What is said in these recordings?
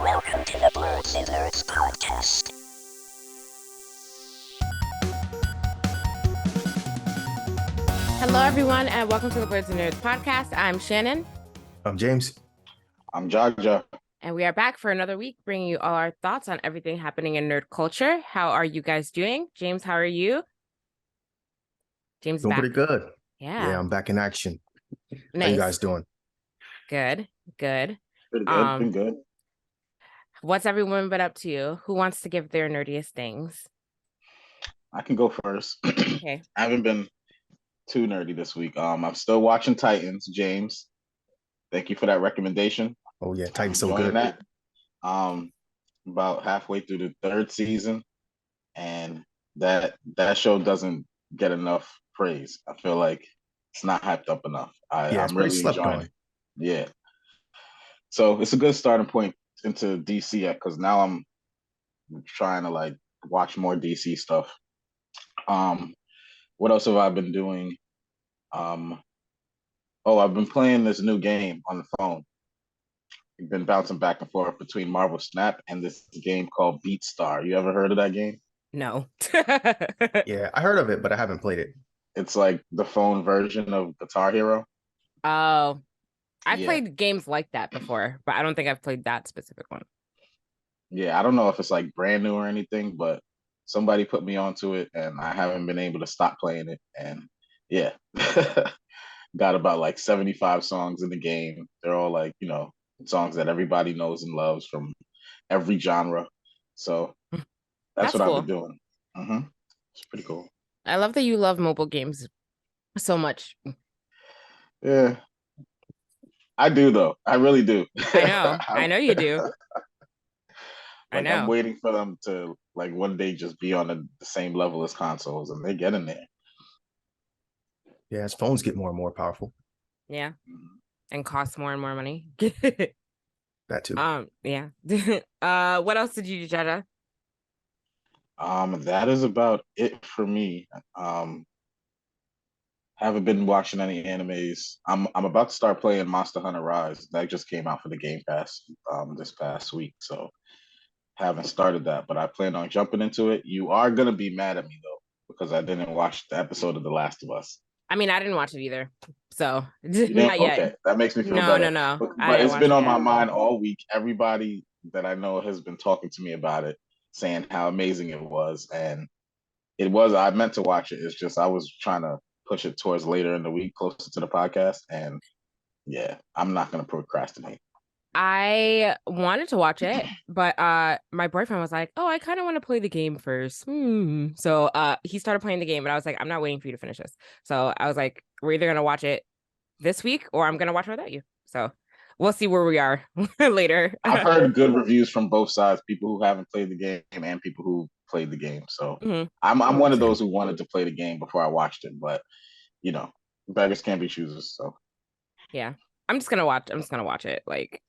Welcome to the Blerdsnerds podcast. Hello, everyone, and welcome to the Blerdsnerds podcast. I'm Shannon. I'm James. I'm Jaja. And we are back for another week, bringing you all our thoughts on everything happening in nerd culture. How are you guys doing? James, how are you? James Doing back. pretty good. Yeah. Yeah, I'm back in action. Nice. How you guys doing? Good. Pretty good. Been good. What's everyone been up to? Who wants to give their nerdiest things? I can go first. Okay. I haven't been too nerdy this week. I'm still watching Titans, James. Thank you for that recommendation. Oh yeah, Titan's so Enjoying good. that. About halfway through the third season, and that show doesn't get enough praise. I feel like it's not hyped up enough. Yeah, it's I'm pretty really slept enjoying on. it. Yeah. So it's a good starting point into DC because now I'm trying to like watch more DC stuff. What else have I been doing? I've been playing this new game on the phone. I've been bouncing back and forth between Marvel Snap and this game called Beat Star. You ever heard of that game? No. Yeah, I heard of it, but I haven't played it. It's like the phone version of Guitar Hero. Oh, I've Yeah. played games like that before, but I don't think I've played that specific one. Yeah, I don't know if it's like brand new or anything, but somebody put me onto it and I haven't been able to stop playing it. And yeah, got about like 75 songs in the game. They're all like, songs that everybody knows and loves from every genre. So that's what I've cool. been doing. It's pretty cool. I love that you love mobile games so much. Yeah, I do though. I really do. I know. I know you do. I Like know. I'm waiting for them to like one day just be on the same level as consoles, and they get in there. Yeah, as phones get more and more powerful. Yeah. And cost more and more money. That too. Yeah. What else did you do, Jaja? That is about it for me. Haven't been watching any animes. I'm about to start playing Monster Hunter Rise. That just came out for the Game Pass this past week, so haven't started that, but I plan on jumping into it. You are gonna be mad at me though, because I didn't watch the episode of The Last of Us. I mean, I didn't watch it either, so You didn't? not yet. Okay, that makes me feel No, better. no. But I didn't it's watch been it on yet. my mind all week. Everybody that I know has been talking to me about it, saying how amazing it was, and it was. I meant to watch it. It's just I was trying to push it towards later in the week, closer to the podcast, and yeah, I'm not gonna procrastinate. I wanted to watch it, but my boyfriend was like, "Oh, I kind of want to play the game first." So he started playing the game, but I was like, "I'm not waiting for you to finish this." So I was like, "We're either gonna watch it this week, or I'm gonna watch it without you." So we'll see where we are later. I've heard good reviews from both sides, people who haven't played the game and people who played the game. So I'm one of those who wanted to play the game before I watched it, but beggars can't be choosers. So yeah, I'm just gonna watch it. Like,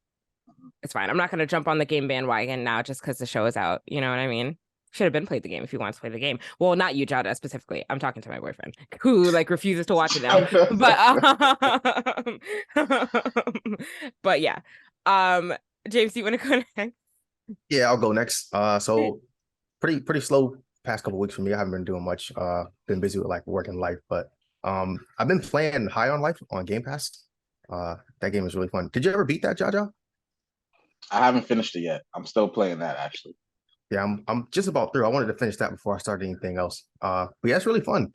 it's fine. I'm not gonna jump on the game bandwagon now just because the show is out. You know what I mean? Should have been played the game if you want to play the game. Well, not you, Jada, specifically. I'm talking to my boyfriend who like refuses to watch it now. But yeah. James, do you want to go next? Yeah, I'll go next. So pretty slow past couple weeks for me. I haven't been doing much. Been busy with like work and life, but I've been playing High on Life on Game Pass. That game is really fun. Did you ever beat that, Jaja? I haven't finished it yet. I'm still playing that actually. Yeah, I'm just about through. I wanted to finish that before I started anything else. But yeah, it's really fun.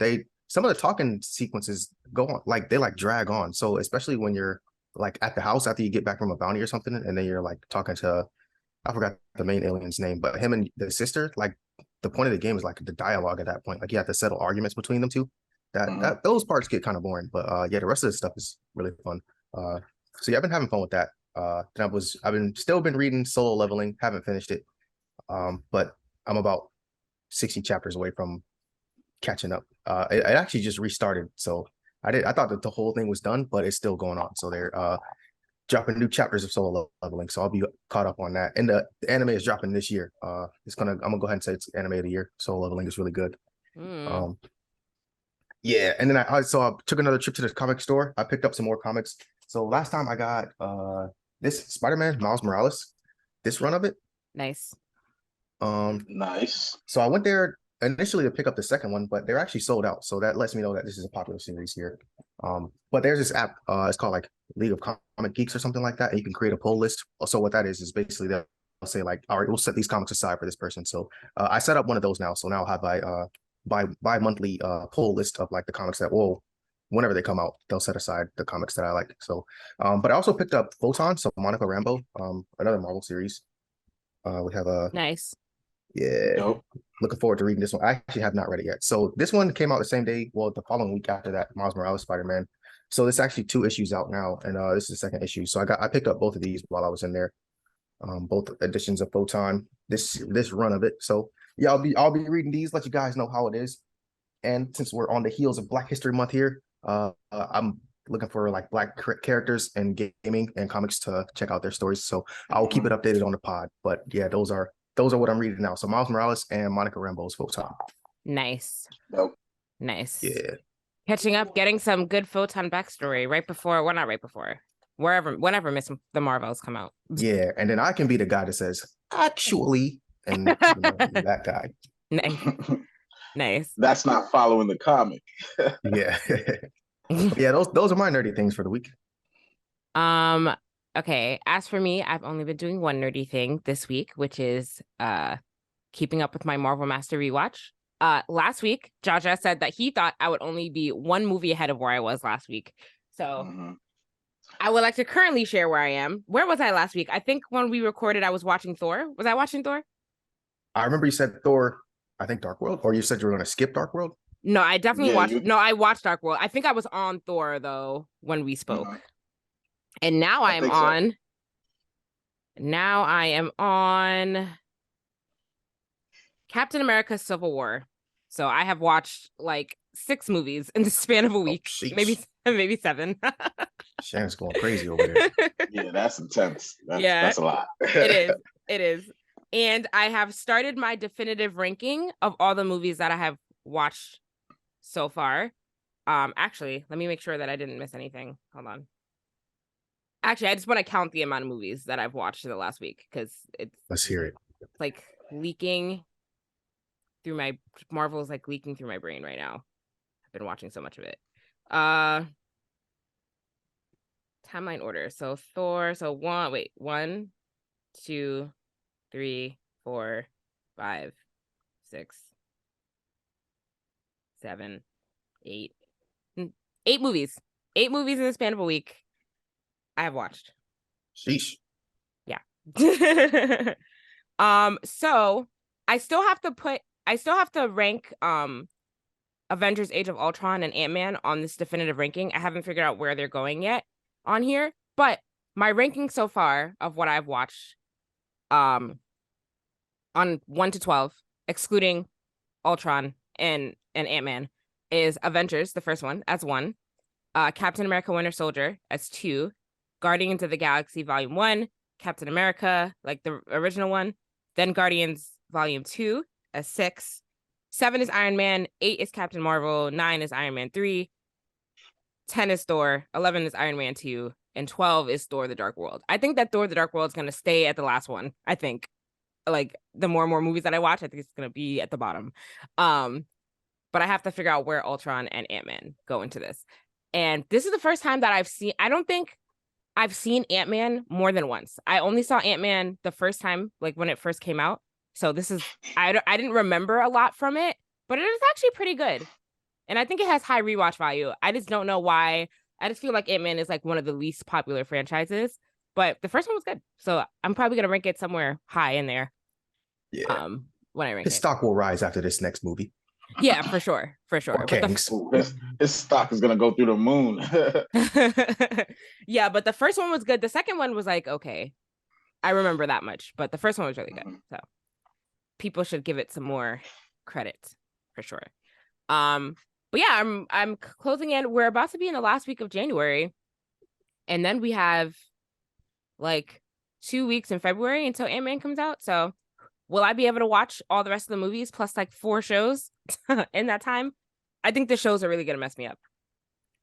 Some of the talking sequences go on, like they like drag on. So especially when you're like at the house after you get back from a bounty or something, and then you're like talking to, I forgot the main alien's name, but him and the sister, like the point of the game is like the dialogue at that point. Like you have to settle arguments between them two. That those parts get kind of boring, but yeah, the rest of the stuff is really fun. So yeah, I've been having fun with that. I've been reading Solo Leveling, haven't finished it. But I'm about 60 chapters away from catching up. It actually just restarted, so I thought that the whole thing was done, but it's still going on. So they're dropping new chapters of Solo Leveling, so I'll be caught up on that. And the anime is dropping this year. I'm gonna go ahead and say it's anime of the year. Solo Leveling is really good. Yeah, and then I took another trip to the comic store. I picked up some more comics. So last time I got this Spider-Man Miles Morales. this run of it. Nice. Nice. So I went there initially to pick up the second one, but they're actually sold out. So that lets me know that this is a popular series here. But there's this app, it's called like League of Comic Geeks or something like that. And you can create a poll list. So what that is basically they'll say like, all right, we'll set these comics aside for this person. So I set up one of those now. So now I'll have bi-monthly poll list of like the comics that whenever they come out, they'll set aside the comics that I like. So but I also picked up Photon, so Monica Rambeau, another Marvel series. We have a Nice. yeah. Nope. Looking forward to reading this one. I actually have not read it yet. So this one came out the same day, well, the following week after that, Miles Morales Spider-Man. So it's actually 2 issues out now, and this is the second issue. So I picked up both of these while I was in there. Both editions of Photon, this run of it. So yeah, I'll be reading these, let you guys know how it is. And since we're on the heels of Black History Month here, I'm looking for like Black characters and gaming and comics to check out their stories. So I'll keep it updated on the pod. But yeah, those are what I'm reading now. So Miles Morales and Monica Rambeau's Photon. Nice. Nope. Nice. Yeah. Catching up, getting some good Photon backstory right before, well, not right before, whenever Miss the Marvels come out. Yeah. And then I can be the guy that says, actually, and that guy. Nice. Nice. That's not following the comic. Yeah. Yeah, those are my nerdy things for the week. Okay, as for me, I've only been doing one nerdy thing this week, which is keeping up with my Marvel Master rewatch. Last week, Jaja said that he thought I would only be one movie ahead of where I was last week. So I would like to currently share where I am. Where was I last week? I think when we recorded, I was watching Thor. Was I watching Thor? I remember you said Thor, I think Dark World, or you said you were going to skip Dark World. No, I definitely watched. No, I watched Dark World. I think I was on Thor though when we spoke. And now I am on. So. Now I am on Captain America: Civil War. So I have watched like 6 movies in the span of a week, maybe 7. Shannon's going crazy over there. Yeah, that's intense. That's a lot. It is. And I have started my definitive ranking of all the movies that I have watched so far. Actually, let me make sure that I didn't miss anything. Hold on. Actually, I just want to count the amount of movies that I've watched in the last week because it's. Let's hear it. It's like leaking through my Marvel's like leaking through my brain right now. I've been watching so much of it. Timeline order. So Thor. So 1, 2, 3, 4, 5, 6, 7, 8. 8 movies. 8 movies in the span of a week. I have watched. Sheesh. Yeah. So I still have to rank Avengers Age of Ultron and Ant-Man on this definitive ranking. I haven't figured out where they're going yet on here, but my ranking so far of what I've watched on 1 to 12, excluding Ultron and Ant-Man, is Avengers, the first one, as 1, Captain America Winter Soldier as 2, Guardians of the Galaxy Volume 1, Captain America, like the original one, then Guardians Volume 2 as 6, 7 is Iron Man, 8 is Captain Marvel, 9 is Iron Man 3, 10 is Thor, 11 is Iron Man 2, and 12 is Thor the Dark World. I think that Thor the Dark World is going to stay at the last one. I think like the more and more movies that I watch, I think it's going to be at the bottom. But I have to figure out where Ultron and Ant-Man go into this. And this is the first time that I don't think I've seen Ant-Man more than once. I only saw Ant-Man the first time, like when it first came out. So this is, I didn't remember a lot from it, but it is actually pretty good. And I think it has high rewatch value. I just don't know why. I just feel like Ant-Man is like one of the least popular franchises, but the first one was good. So I'm probably going to rank it somewhere high in there. Yeah. When I rank his stock will rise after this next movie. Yeah, for sure. Okay. His stock is going to go through the moon. Yeah, but the first one was good. The second one was like, okay, I remember that much, but the first one was really good. So people should give it some more credit for sure. But yeah, I'm closing in. We're about to be in the last week of January, and then we have like 2 weeks in February until Ant-Man comes out. So will I be able to watch all the rest of the movies plus like 4 shows in that time? I think the shows are really going to mess me up.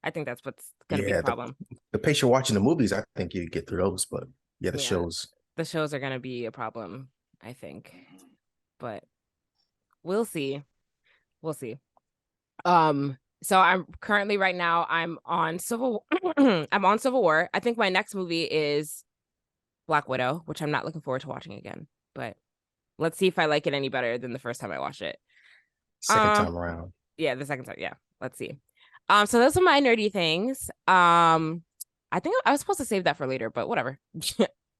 I think that's what's going to be the problem. The pace you're watching the movies, I think you get through those, but the shows. the shows are gonna be a problem, I think. But we'll see. We'll see. So I'm currently right now I'm on Civil I'm on Civil War. I think my next movie is Black Widow, which I'm not looking forward to watching again. But let's see if I like it any better than the first time I watched it. Second time around. Yeah, the second time. Yeah, let's see. So those are my nerdy things. I think I was supposed to save that for later, but whatever.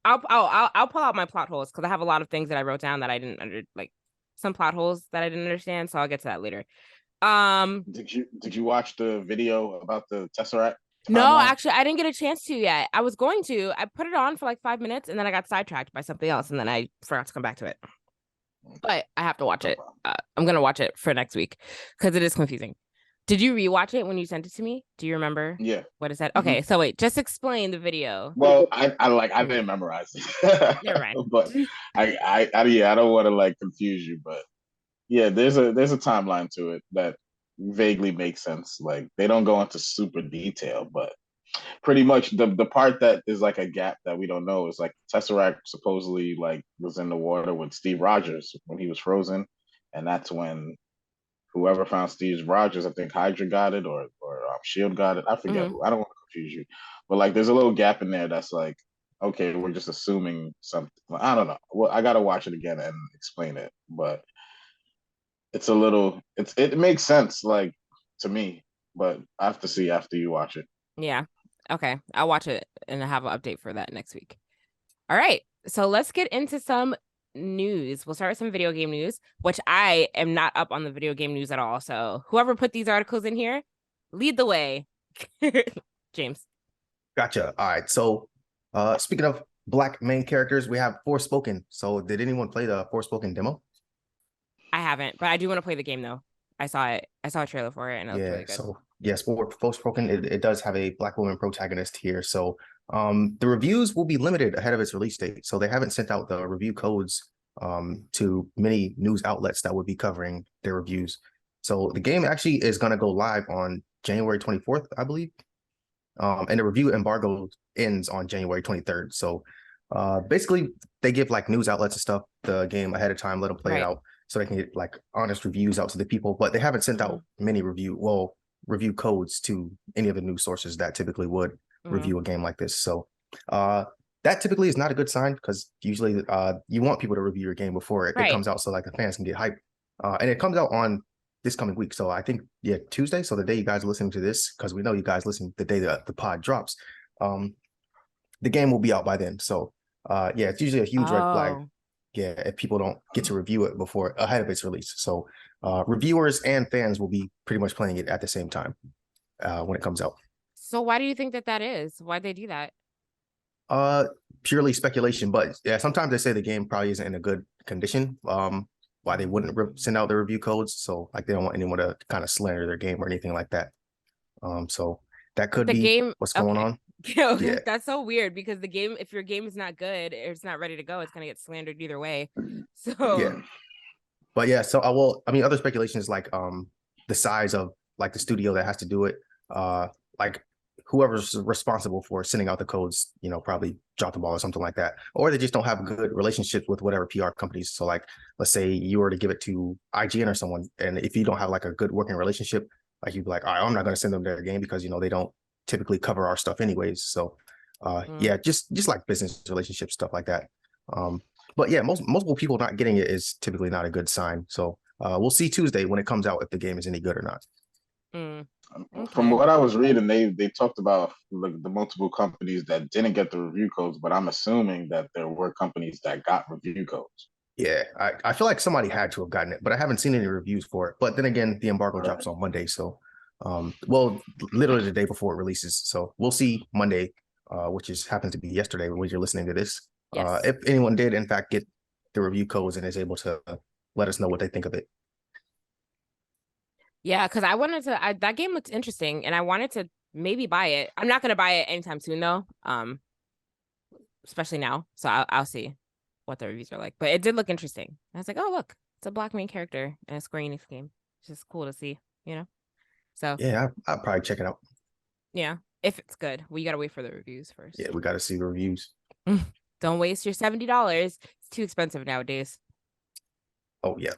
I'll pull out my plot holes because I have a lot of things that I wrote down that I didn't some plot holes that I didn't understand. So I'll get to that later. Did you watch the video about the Tesseract No, timeline? actually, I didn't get a chance to yet. I was going to. I put it on for like 5 minutes, and then I got sidetracked by something else, and then I forgot to come back to it. But I have to watch it. I'm gonna watch it for next week because it is confusing. Did you rewatch it when you sent it to me? Do you remember? Yeah. What is that? Okay, so wait, just explain the video. Well, I didn't memorize it. Never mind. But I don't want to like confuse you, but yeah, there's a timeline to it that vaguely makes sense. Like they don't go into super detail, but pretty much the part that is like a gap that we don't know is like Tesseract supposedly like was in the water with Steve Rogers when he was frozen, and that's when whoever found Steve Rogers, I think Hydra got it or Shield got it. I forget. Mhm. I don't want to confuse you, but like there's a little gap in there that's like, okay, we're just assuming something. I don't know. Well, I gotta watch it again and explain it, but it's a little. It makes sense like to me, but I have to see after you watch it. Yeah. Okay. I'll watch it and have an update for that next week. All right. So let's get into some news. We'll start with some video game news, which I am not up on the video game news at all. So whoever put these articles in here, lead the way. James. Gotcha. All right. So speaking of Black main characters, we have Forspoken. So did anyone play the Forspoken demo? I haven't, but I do want to play the game though. I saw it. I saw a trailer for it and it looked really good. So yes, for Forspoken, it does have a Black woman protagonist here. So the reviews will be limited ahead of its release date. So they haven't sent out the review codes to many news outlets that would be covering their reviews. So the game actually is going to go live on January 24th, I believe. And the review embargo ends on January 23rd. So basically they give like news outlets and stuff the game ahead of time, let them play it out so they can get like honest reviews out to the people, but they haven't sent out many review codes to any of the news sources that typically would review a game like this. So that typically is not a good sign because usually you want people to review your game before it comes out so like the fans can get hyped. And it comes out on this coming week. So I think, Tuesday. So the day you guys are listening to this, because we know you guys listen the day that the pod drops, the game will be out by then. So it's usually a huge red flag. Yeah, if people don't get to review it ahead of its release. So reviewers and fans will be pretty much playing it at the same time when it comes out. So why do you think that is? Why'd they do that? Purely speculation, but yeah, sometimes they say the game probably isn't in a good condition. Why they wouldn't send out the review codes. So like they don't want anyone to kind of slander their game or anything like that. So that could be what's going on. Yeah. That's so weird because the game, if your game is not good, or it's not ready to go, it's gonna get slandered either way. So but yeah, so other speculations like the size of like the studio that has to do it, like whoever's responsible for sending out the codes, probably dropped the ball or something like that, or they just don't have good relationships with whatever PR companies. So like, let's say you were to give it to IGN or someone, and if you don't have like a good working relationship, like you'd be like, all right, I'm not going to send them their game because they don't typically cover our stuff anyways. So just like business relationship stuff like that. But yeah, multiple people not getting it is typically not a good sign. So we'll see Tuesday when it comes out if the game is any good or not. From what I was reading, they talked about the multiple companies that didn't get the review codes, but I'm assuming that there were companies that got review codes. Yeah, I feel like somebody had to have gotten it, but I haven't seen any reviews for it. But then again, the embargo drops on Monday, so literally the day before it releases. So we'll see Monday, which happens to be yesterday when you're listening to this. If anyone did in fact get the review codes and is able to let us know what they think of it. Yeah, because I wanted to. That game looks interesting, and I wanted to maybe buy it. I'm not going to buy it anytime soon, though. Especially now. So I'll see what the reviews are like. But it did look interesting. I was like, oh look, it's a Black main character in a Square Enix game. It's just cool to see, So yeah, I'll probably check it out. Yeah, if it's good. We got to wait for the reviews first. Yeah, we got to see the reviews. Don't waste your $70. It's too expensive nowadays. Oh yeah.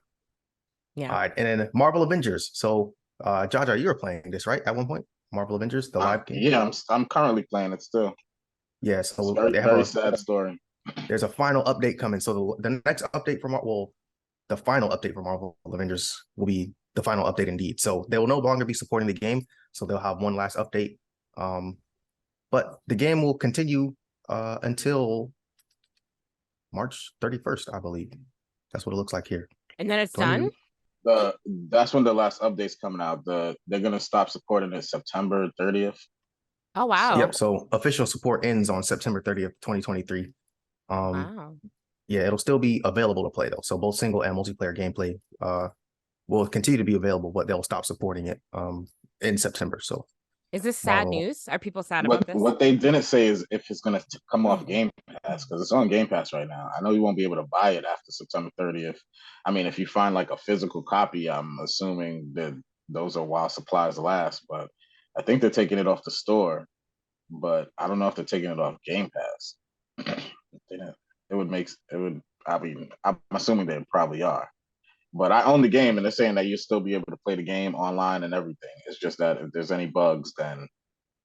Yeah. All right, and then Marvel Avengers. So, Jaja, you were playing this right at one point? Marvel Avengers, the live game. Yeah, I'm currently playing it still. Yeah. It's So very, they have very sad story. there's a final update coming. So the next update from the final update for Marvel Avengers will be the final update indeed. So they will no longer be supporting the game. So they'll have one last update. But the game will continue until March 31st, I believe. That's what it looks like here. And then it's done? That's when the last update's coming out. They're gonna stop supporting it September 30th. Oh, wow. Yep. So official support ends on September 30th, 2023. Wow. Yeah, it'll still be available to play though. So both single and multiplayer gameplay will continue to be available, but they'll stop supporting it in September. So is this sad Marvel. news? Are people sad about this? What they didn't say is if it's gonna come off Game Pass, because it's on Game Pass right now. I know you won't be able to buy it after September 30th. I mean, if you find like a physical copy, I'm assuming that those are while supplies last, but I think they're taking it off the store, but I don't know if they're taking it off Game Pass. I mean, I'm assuming they probably are. But I own the game, and they're saying that you'll still be able to play the game online and everything. It's just that if there's any bugs, then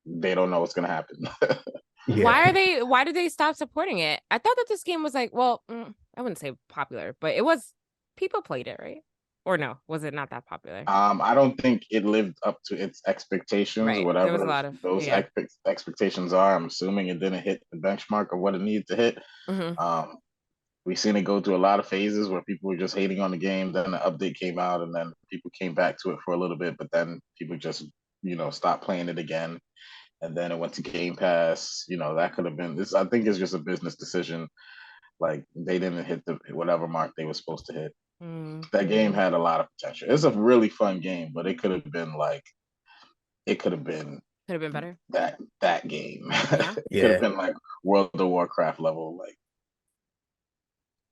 they don't know what's going to happen. Yeah. Why did they stop supporting it? I thought that this game was like, well, I wouldn't say popular, but people played it, right? Or no, was it not that popular? I don't think it lived up to its expectations, right. whatever there was a lot of, those expectations are. I'm assuming it didn't hit the benchmark of what it needed to hit. We've seen it go through a lot of phases where people were just hating on the game. Then the update came out, and then people came back to it for a little bit, but then people just, stopped playing it again. And then it went to Game Pass. That could have been this. I think it's just a business decision. Like they didn't hit the whatever mark they were supposed to hit. That game had a lot of potential. It's a really fun game, but it could have been better. That game. Yeah. It could have been like World of Warcraft level. Like,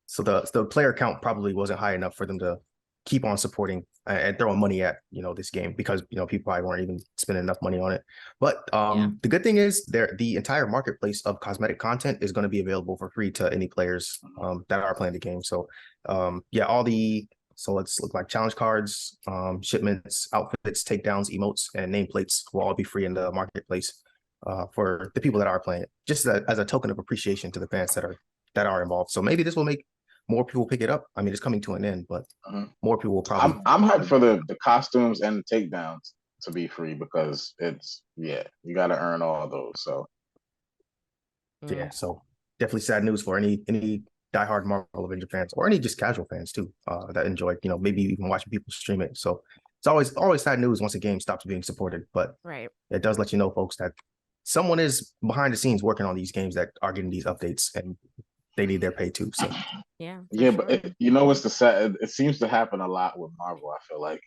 so the player count probably wasn't high enough for them to keep on supporting and throwing money at this game, because people probably weren't even spending enough money on it. But the good thing is the entire marketplace of cosmetic content is going to be available for free to any players that are playing the game. So let's look like challenge cards, shipments, outfits, takedowns, emotes, and nameplates will all be free in the marketplace for the people that are playing it, just as a token of appreciation to the fans that are involved. So maybe this will make more people pick it up. I mean, it's coming to an end, but more people will probably. I'm hyped for the costumes and the takedowns to be free, because you got to earn all those. So yeah, so definitely sad news for any diehard Marvel Avenger fans, or any just casual fans too, that enjoy maybe even watching people stream it. So it's always sad news once a game stops being supported, but it does let you know, folks, that someone is behind the scenes working on these games that are getting these updates, and they need their pay too. So sure. But what's the sad? It seems to happen a lot with Marvel. I feel like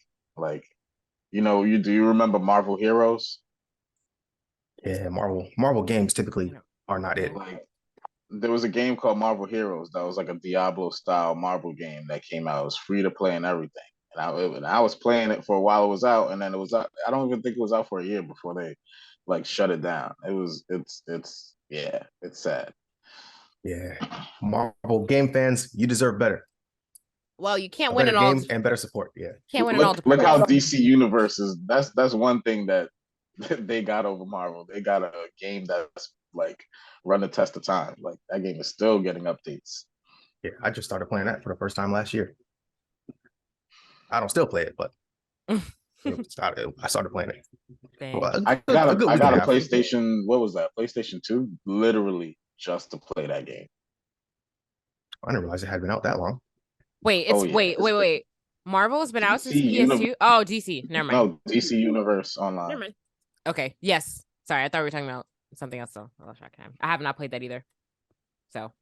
do you remember Marvel Heroes? Yeah, Marvel games typically are not it. Like, there was a game called Marvel Heroes that was like a Diablo style Marvel game that came out. It was free to play and everything. And I was playing it for a while it was out, and then it was out. I don't even think it was out for a year before they shut it down. It's sad. Yeah, Marvel game fans, you deserve better. Well, you can't win it all. And better support. Yeah, can't win it all. Look how DC Universe is. That's one thing that they got over Marvel. They got a game that's like run the test of time. Like, that game is still getting updates. Yeah, I just started playing that for the first time last year. I don't still play it, but I started playing it. Well, I got a PlayStation. What was that? PlayStation 2, literally just to play that game. I didn't realize it had been out that long. Wait, wait. Marvel has been out since PS2. Oh, DC. Never mind. No, DC Universe Online. Never mind. Okay. Yes. Sorry, I thought we were talking about something else. So I lost track of time. I have not played that either. So,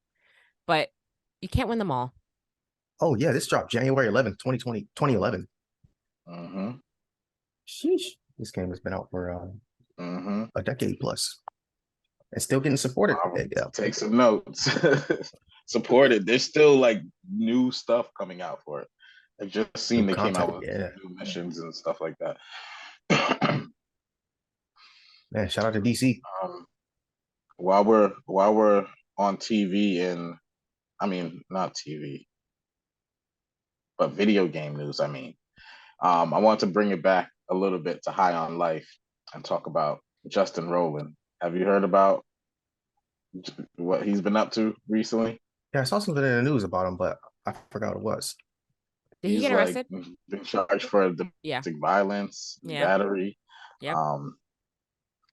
but you can't win them all. Oh yeah, this dropped January 11th, 2011. Sheesh. This game has been out for a decade plus. And still getting supported. Take some notes. Supported. There's still like new stuff coming out for it. I just seen they came out with new missions and stuff like that. Man, shout out to DC. While we're on TV and I mean not TV, but video game news. I mean, I want to bring it back a little bit to High on Life and talk about Justin Rowland. Have you heard about what he's been up to recently? Yeah, I saw something in the news about him, but I forgot what it was. Did he He's get arrested? been charged for Yeah. domestic violence, Yeah. battery. Yep.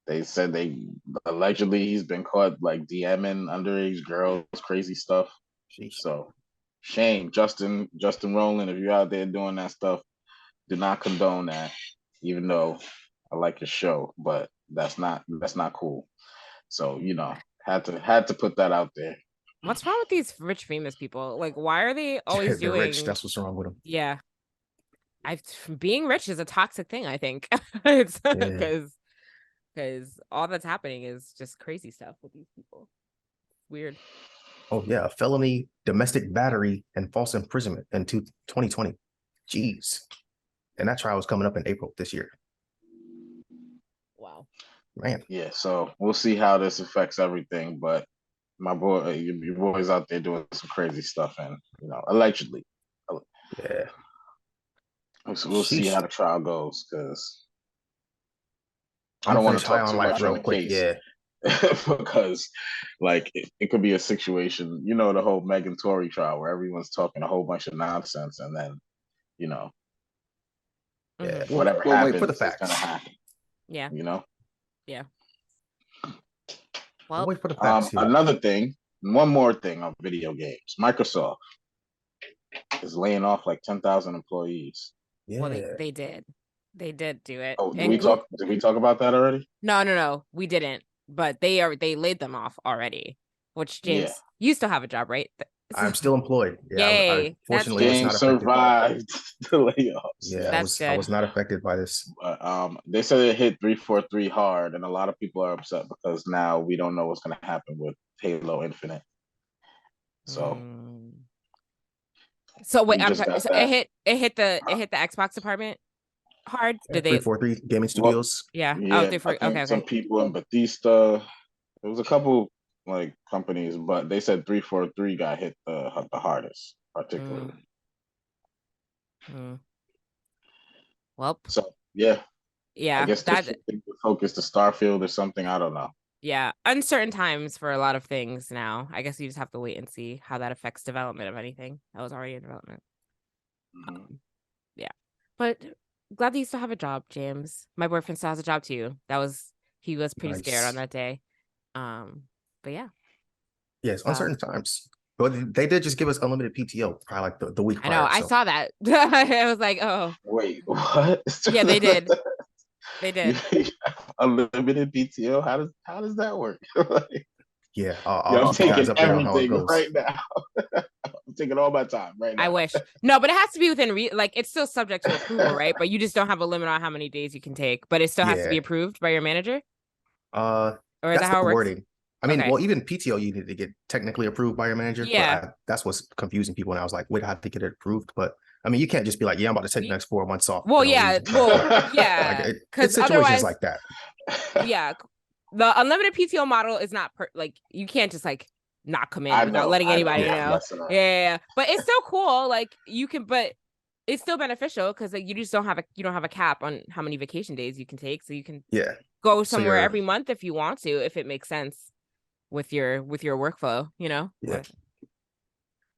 They said they allegedly he's been caught like DMing underage girls, crazy stuff. Sheesh. So shame, Justin Rowland, if you're out there doing that stuff, do not condone that. Even though I like your show, but that's not cool. So had to put that out there. What's wrong with these rich famous people? Like, why are they always They're doing? rich. That's what's wrong with them. Yeah, being rich is a toxic thing. I think it's because all that's happening is just crazy stuff with these people. Weird. Oh yeah, felony domestic battery and false imprisonment in 2020. Jeez, and that trial was coming up in April this year. Wow. Man. Yeah, so we'll see how this affects everything, but my boy, your boy's out there doing some crazy stuff, and allegedly. Yeah. We'll see how the trial goes, because I I'm don't want finish to High talk on too Life much real on the quick. case. Yeah. Because it could be a situation, the whole Megan Tory trial where everyone's talking a whole bunch of nonsense, and then Yeah. whatever we'll happens wait for the is facts. gonna happen. Yeah. Yeah. We'll Well, wait for the facts. One more thing on video games. Microsoft is laying off like 10,000 employees. Yeah. well, they did do it. Oh, And did we talk about that already? No, we didn't. But they laid them off already. Which, James, you still have a job, right? I'm still employed. Yeah, Yay! Fortunately, was not affected. Survived the layoffs. Yeah, I was not affected by this. But, they said it hit 343 hard, and a lot of people are upset because now we don't know what's going to happen with Halo Infinite. So, wait, it hit the Xbox department hard. Did they 343 Gaming Studios? Yeah. Okay. Some people in Bethesda. There was a couple companies, but they said 343 got hit the hardest, particularly. Well, so yeah. I guess that's focus to Starfield or something. I don't know. Yeah, uncertain times for a lot of things now. I guess you just have to wait and see how that affects development of anything that was already in development. Yeah, but glad that you still have a job, James. My boyfriend still has a job too. He was pretty scared on that day. But yeah. Yes, uncertain times. But they did just give us unlimited PTO probably like the week prior. I know, I saw that. I was like, oh. Wait, what? Yeah, they did. They did. Unlimited PTO? How does that work? Yeah, I'm taking everything right now. I'm taking all my time right now. I wish. No, but it has to be within it's still subject to approval, right? But you just don't have a limit on how many days you can take. But it still has to be approved by your manager? Or is that how it works? Wording. I mean, well, even PTO you need to get technically approved by your manager. Yeah. But that's what's confusing people. And I was like, wait, I have to get it approved. But I mean, you can't just be like, yeah, I'm about to take the next 4 months off. Well, yeah. Yeah. It's situations like that. Yeah. The unlimited PTO model is not you can't just not come in without letting anybody know. Yeah. But it's still cool. But it's still beneficial because you just don't have a cap on how many vacation days you can take. So you can go somewhere every month if you want to, if it makes sense with your workflow, Yeah.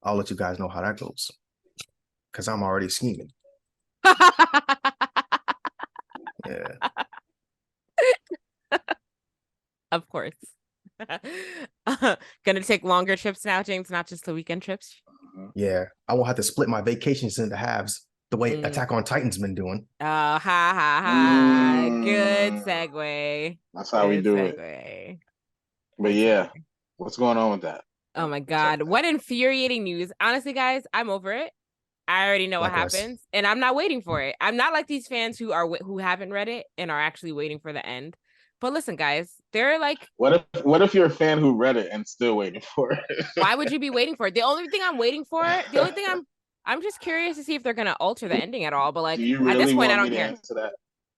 I'll let you guys know how that goes. Because I'm already scheming. Yeah. Of course. Gonna take longer trips now, James, not just the weekend trips. Yeah. I won't have to split my vacations into halves the way Attack on Titan's been doing. Oh, ha. Good segue. That's how we do it. But yeah, what's going on with that? Oh my God. What infuriating news. Honestly, guys, I'm over it. I already know what happens, and I'm not waiting for it. I'm not like these fans who haven't read it and are actually waiting for the end. But listen, guys, they're like, what if you're a fan who read it and still waiting for it? Why would you be waiting for it? The only thing I'm just curious to see if they're gonna alter the ending at all. But do you really at this point, want I don't me care. To answer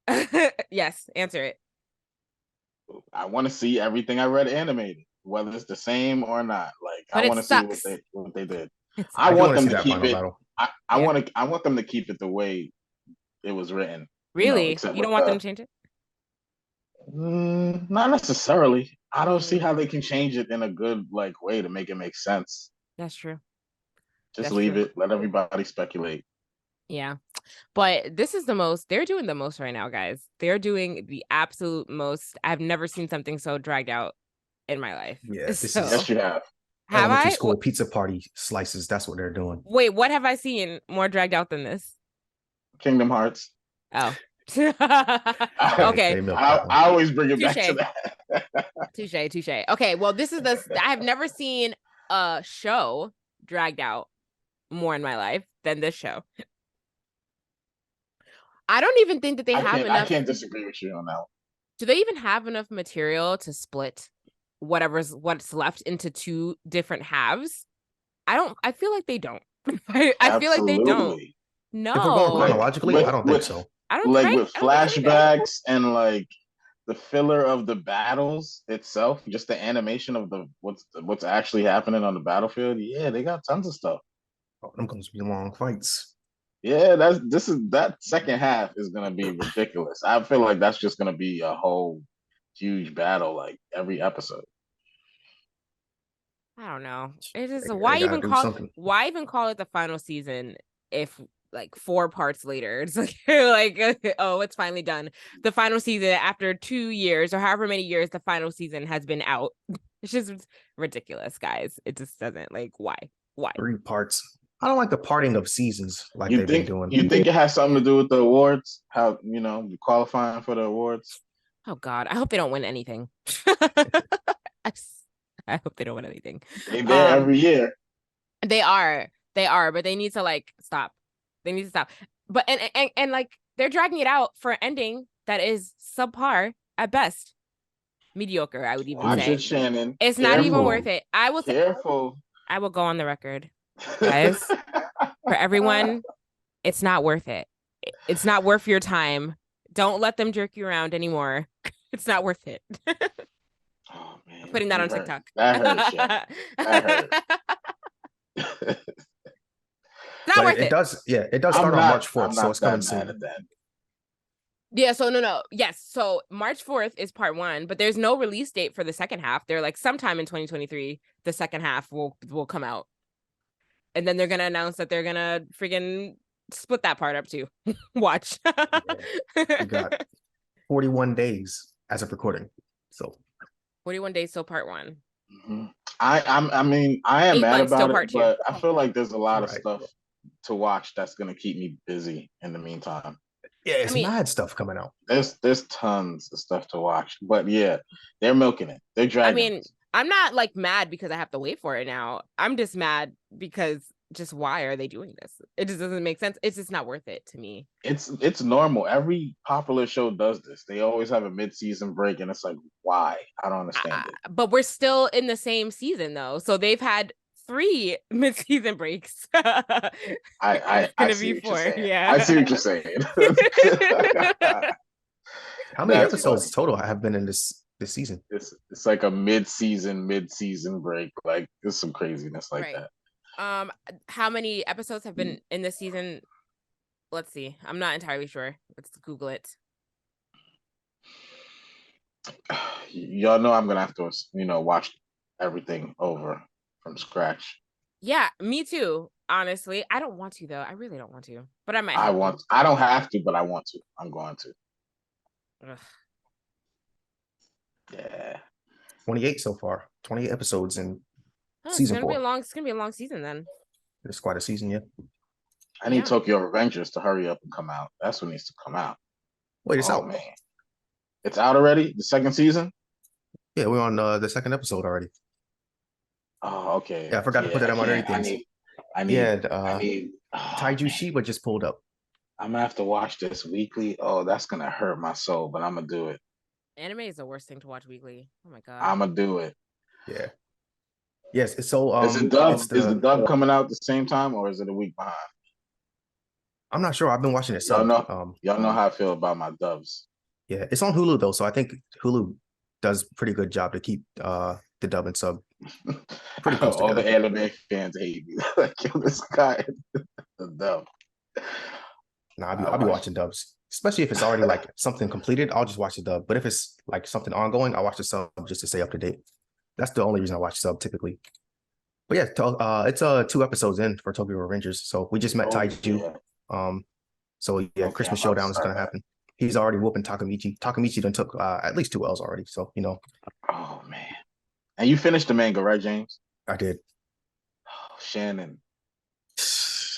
that? Yes, answer it. I want to see everything I read animated. whether it's the same or not. Like But I it want to see sucks. what they did. It's I I do want want to them see to that keep final it. battle. I Yeah. want them to keep it the way it was written. Really? Except You don't with want them to change it? not necessarily. I don't see Mm, how they can change it in a good like way to make it make sense. that's true. Just That's leave true. it. Let everybody speculate. Yeah. But this is they're doing the most right now, guys. They're doing the absolute most. I've never seen something so dragged out in my life. Yeah, this So, is Yes, you have. have elementary I? school pizza party slices. That's what they're doing. Wait, what have I seen more dragged out than this? Kingdom Hearts. Oh. I, Okay. They milked that one. I always bring it back Touche. to that. Touche. Okay, well, this is I have never seen a show dragged out more in my life than this show. I don't even think that they have I enough. can't disagree with you on that one. Do they even have enough material to split what's left into two different halves? I feel like they don't. I feel like they don't. Absolutely. No. If we're going Like, chronologically, I don't think so. I don't Like right? with I don't think so either. flashbacks and like the filler of the battles itself, just the animation of what's actually happening on the battlefield. Yeah, they got tons of stuff. Oh, them going to be long fights. Yeah, that second half is gonna be ridiculous. I feel like that's just gonna be a whole huge battle, like every episode. I don't know. It is They why gotta even do call something. why even call it the final season if like 4 parts later it's like oh, it's finally done. The final season after 2 years or however many years the final season has been out. It's just ridiculous, guys. It just doesn't like why? 3 parts. I don't like the parting of seasons like You they've think been doing. you think it has something to do with the awards? How qualifying for the awards? Oh God, I hope they don't win anything. I hope they don't win anything. They there every year. They are, but they need to like stop. They need to stop. But and like they're dragging it out for an ending that is subpar at best, mediocre. I would even Watch say it, Shannon. it's not even worth it. I will say, Careful. I will go on the record, guys. For everyone, it's not worth it. It's not worth your time. Don't let them jerk you around anymore. It's not worth it. Oh man, I'm putting that on TikTok. That hurt, Shannon. That hurt. Not worth it it. does, yeah, it does start on March 4th, so it's coming mad soon. at that. Yeah, so no. Yes, so March 4th is part 1, but there's no release date for the second half. They're like sometime in 2023, the second half will come out. And then they're going to announce that they're going to freaking split that part up too. Watch. You got 41 days as of recording. So 41 days till part 1. Mm-hmm. I am 8 mad months till about part it, 2. but I feel like there's a lot of Right. stuff to watch that's gonna keep me busy in the meantime. yeah, it's mad stuff coming out. There's tons of stuff to watch, but yeah, they're milking it. They're dragging. I mean, I'm not like mad because I have to wait for it now. I'm just mad because just why are they doing this? It just doesn't make sense. It's just not worth it to me. It's normal. Every popular show does this. They always have a mid-season break, and it's like, why? I don't understand it. But we're still in the same season though, so they've had 3 mid-season breaks. I see what you're saying. Yeah. I see what you're saying. How many That's episodes funny. total have been in this season? It's like a mid-season break. Like there's some craziness like Right. that. How many episodes have been in this season? Let's see. I'm not entirely sure. Let's Google it. Y'all know I'm gonna have to, watch everything over from scratch. Yeah, me too. Honestly, I don't want to though. I really don't want to, but I might. I don't have to, but I want to. I'm going to. Ugh. Yeah. 28 so far. 28 episodes in Oh, season 4. It's gonna be a long season then. It's quite a season, yeah. I need Tokyo Revengers to hurry up and come out. That's what needs to come out. Wait, it's out. Man. It's out already? The second season? Yeah, we're on the second episode already. Oh, okay. Yeah, I forgot to put that on my other things. I need Taiju Shiba just pulled up. I'm gonna have to watch this weekly. Oh, that's gonna hurt my soul, but I'm gonna do it. Anime is the worst thing to watch weekly. Oh my god. I'm gonna do it. Yeah. Yes, it's so is the dub coming out at the same time or is it a week behind? I'm not sure. I've been watching it. Y'all know how I feel about my dubs. Yeah, it's on Hulu though, so I think Hulu does a pretty good job to keep the dub and sub. Pretty close All together. the anime fans hate me. Like, yo, this guy, the dub. Nah, I'll be watching dubs, especially if it's already like something completed. I'll just watch the dub. But if it's like something ongoing, I'll watch the sub just to stay up to date. That's the only reason I watch sub typically. But yeah, it's 2 episodes in for Tokyo Revengers. So we just met Taiju. Yeah. So yeah, Okay, Christmas I'm about to Showdown is start gonna that. happen. He's already whooping Takamichi. Takamichi done took at least 2 L's already. So Oh man. And you finished the manga, right, James? I did. Oh, Shannon.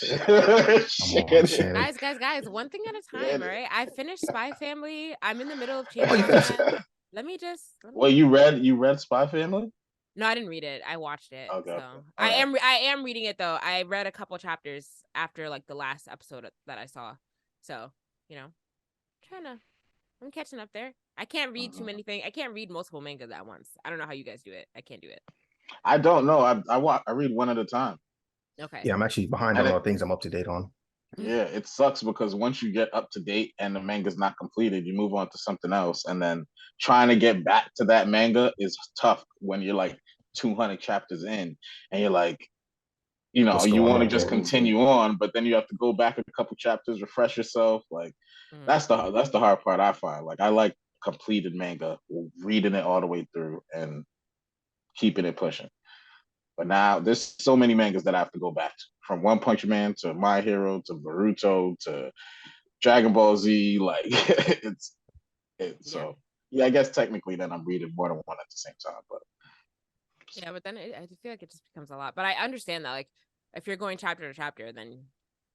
Come on, Shannon. Guys, one thing at a time, all right? I finished Spy Family. I'm in the middle of Oh, Chainsaw you finished Man. Let me Well, you read Spy Family? No, I didn't read it. I watched it. Okay. So Okay. I am reading it though. I read a couple chapters after like the last episode that I saw. So, I'm catching up there. I can't read too many things. I can't read multiple mangas at once. I don't know how you guys do it. I can't do it. I don't know. I read one at a time. Okay. Yeah, I'm actually behind on all the things I'm up to date on. Yeah, it sucks because once you get up to date and the manga's not completed, you move on to something else. And then trying to get back to that manga is tough when you're like 200 chapters in and you're like, What's you going want to on just here? continue on, but then you have to go back a couple chapters, refresh yourself. Like that's the hard part I find. Like I like completed manga, reading it all the way through and keeping it pushing. But now there's so many mangas that I have to go back to, from One Punch Man to My Hero to Boruto to Dragon Ball Z. Like so. Yeah, I guess technically then I'm reading more than one at the same time. But yeah, but then I feel like it just becomes a lot. But I understand that, like, if you're going chapter to chapter, then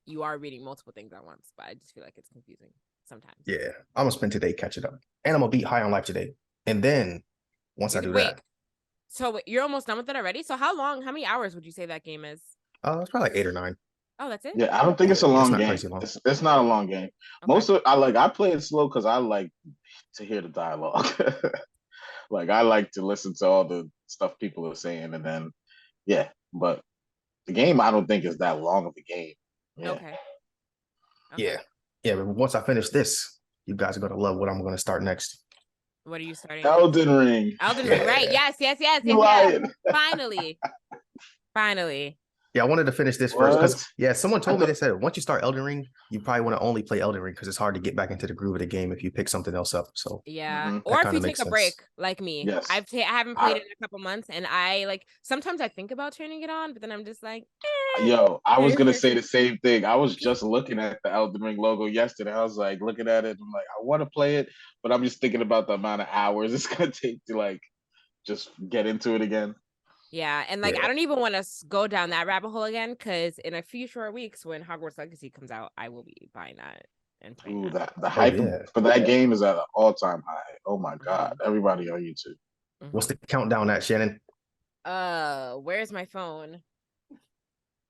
you are reading multiple things at once. But I just feel like it's confusing sometimes. Yeah, I'm gonna spend today catching up, and I'm gonna beat High on Life today. And then once I do that, so you're almost done with it already. So how many hours would you say that game is? it's probably like 8 or 9. Oh, that's it. Yeah, I don't think it's a long game. Crazy long. It's not a long game. Okay. Most of I play it slow because I like to hear the dialogue. Like I like to listen to all the stuff people are saying, and then but the game I don't think is that long of a game. Yeah. Okay. Yeah. But once I finish this, you guys are gonna love what I'm gonna start next. What are you starting? Elden Ring. Right? Yes. Finally. Yeah, I wanted to finish this first because someone told me, they said once you start Elden Ring, you probably want to only play Elden Ring because it's hard to get back into the groove of the game if you pick something else up. So or if you take a break like me. Yes. I haven't played it in a couple months, and I like sometimes I think about turning it on, but then I'm just like, Yo, I was gonna say the same thing. I was just looking at the Elden Ring logo yesterday. I was like looking at it. I'm like, I want to play it, but I'm just thinking about the amount of hours it's gonna take to like just get into it again. Yeah, and like I don't even want to go down that rabbit hole again because in a few short weeks when Hogwarts Legacy comes out, I will be buying that and playing that. The hype for that game is at an all-time high. Oh my god, everybody on YouTube. What's the countdown at, Shannon? Where's my phone?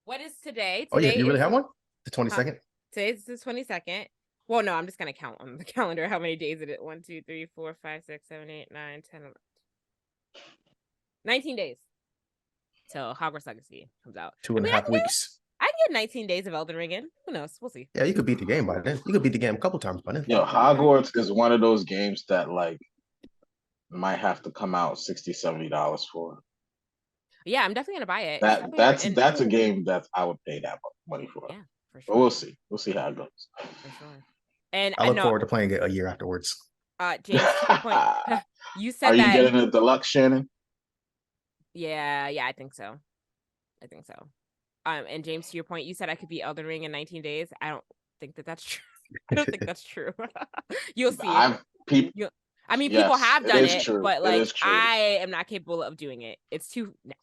What is today? Oh yeah, you really have one? The 22nd? Today's the 22nd. Well, no, I'm just gonna count on the calendar how many days it is. 1, 2, 3, 4, 5, 6, 7, 8, 9, 10, 11. 19 days. So Hogwarts Legacy comes out. 2.5 weeks. I can get 19 days of Elden Ring in. Who knows? We'll see. Yeah, you could beat the game by then. You could beat the game a couple times by then. Yo, Hogwarts is one of those games that like might have to come out $60-$70 for. Yeah, I'm definitely gonna buy it. That's a game that I would pay that money for. Yeah, for sure. But we'll see. We'll see how it goes. For sure. And I look forward to playing it a year afterwards. James, to your point, you said Are you getting a deluxe, Shannon? Yeah, I think so. And James, to your point, you said I could beat Elden Ring in 19 days. I don't think that's true. I don't think that's true. You'll see. People have done it, but like I am not capable of doing it. It's too. No.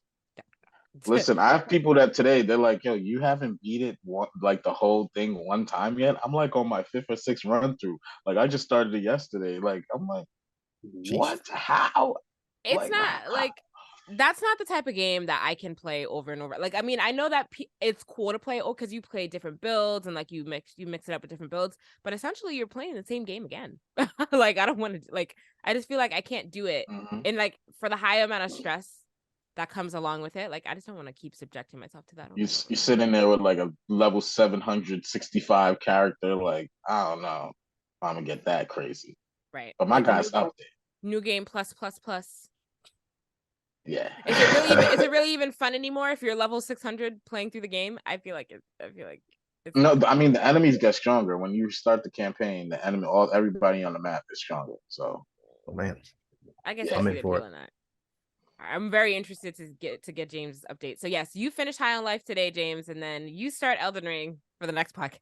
Listen, I have people that today they're like, "Yo, you haven't beat it like the whole thing one time yet." I'm like on my 5th or 6th run through. Like I just started it yesterday. Like I'm like, what? How? It's like, not like. That's not the type of game that I can play over and over. Like, I mean, I know that it's cool to play because you play different builds and like you mix it up with different builds, but essentially you're playing the same game again. Like, I don't want to I just feel like I can't do it. And like for the high amount of stress that comes along with it, like I just don't want to keep subjecting myself to that. You sit in there with like a level 765 character. Like, I don't know if I'm gonna get that crazy. Right. But my guy's up there. New game plus. Yeah. Is it really even fun anymore if you're level 600 playing through the game? I feel like it's No, not. I mean the enemies get stronger when you start the campaign. The enemy, everybody on the map is stronger. So Oh man, I guess Yeah. I I'm see in the for appeal in that. I'm very interested to get James' update. So yes, you finish High on Life today, James, and then you start Elden Ring for the next podcast.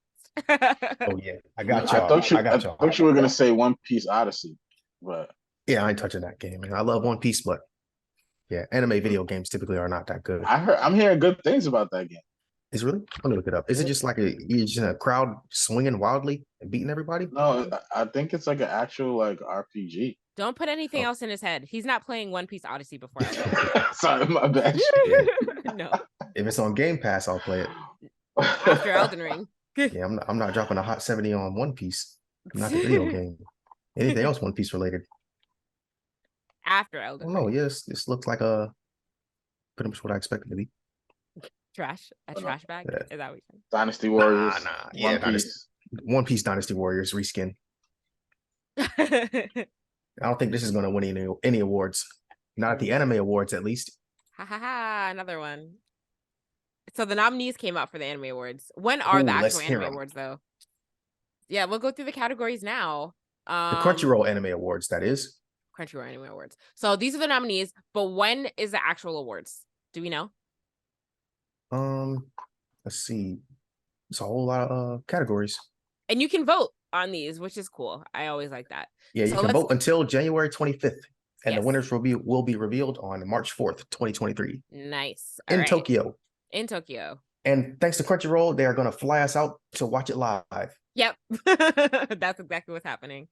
Oh yeah, I got I y'all. thought you, I got I y'all. thought you were gonna say One Piece Odyssey, but Yeah, I ain't touching that game, man. I love One Piece, but yeah, anime video games typically are not that good. I'm hearing good things about that game. It's really. Let me look it up. Is it Yeah. just like you're just in a crowd swinging wildly and beating everybody? No, I think it's like an actual like RPG. Don't put anything Oh. else in his head. He's not playing One Piece Odyssey before Elden Ring. Sorry, my bad. Yeah. No, If it's on Game Pass, I'll play it. after Elden Ring. Yeah, I'm not dropping a hot 70 on One Piece. Not the video game. Anything else One Piece related? After I Elden don't know. Ring. Yes, this looks like pretty much what I expected to be. Trash. A trash bag? Yeah. Is that what you're saying? Dynasty Warriors. Nah. One Yeah, Piece. One Piece Dynasty Warriors reskin. I don't think this is going to win any awards. Not at the anime awards, at least. Ha ha ha! Another one. So the nominees came out for the anime awards. When are the let's actual hear anime 'em. awards, though? Yeah, we'll go through the categories now. The Crunchyroll Anime Awards, that is. Crunchyroll Anime Awards. So these are the nominees, but when is the actual awards? Do we know? Let's see. It's a whole lot of categories. And you can vote on these, which is cool. I always like that. Yeah, you So can vote until January 25th, and the Yes. winners will be revealed on March 4th, 2023, Nice. in Tokyo. In Tokyo. And thanks to Crunchyroll, they are going to fly us out to watch it live. Yep. That's exactly what's happening.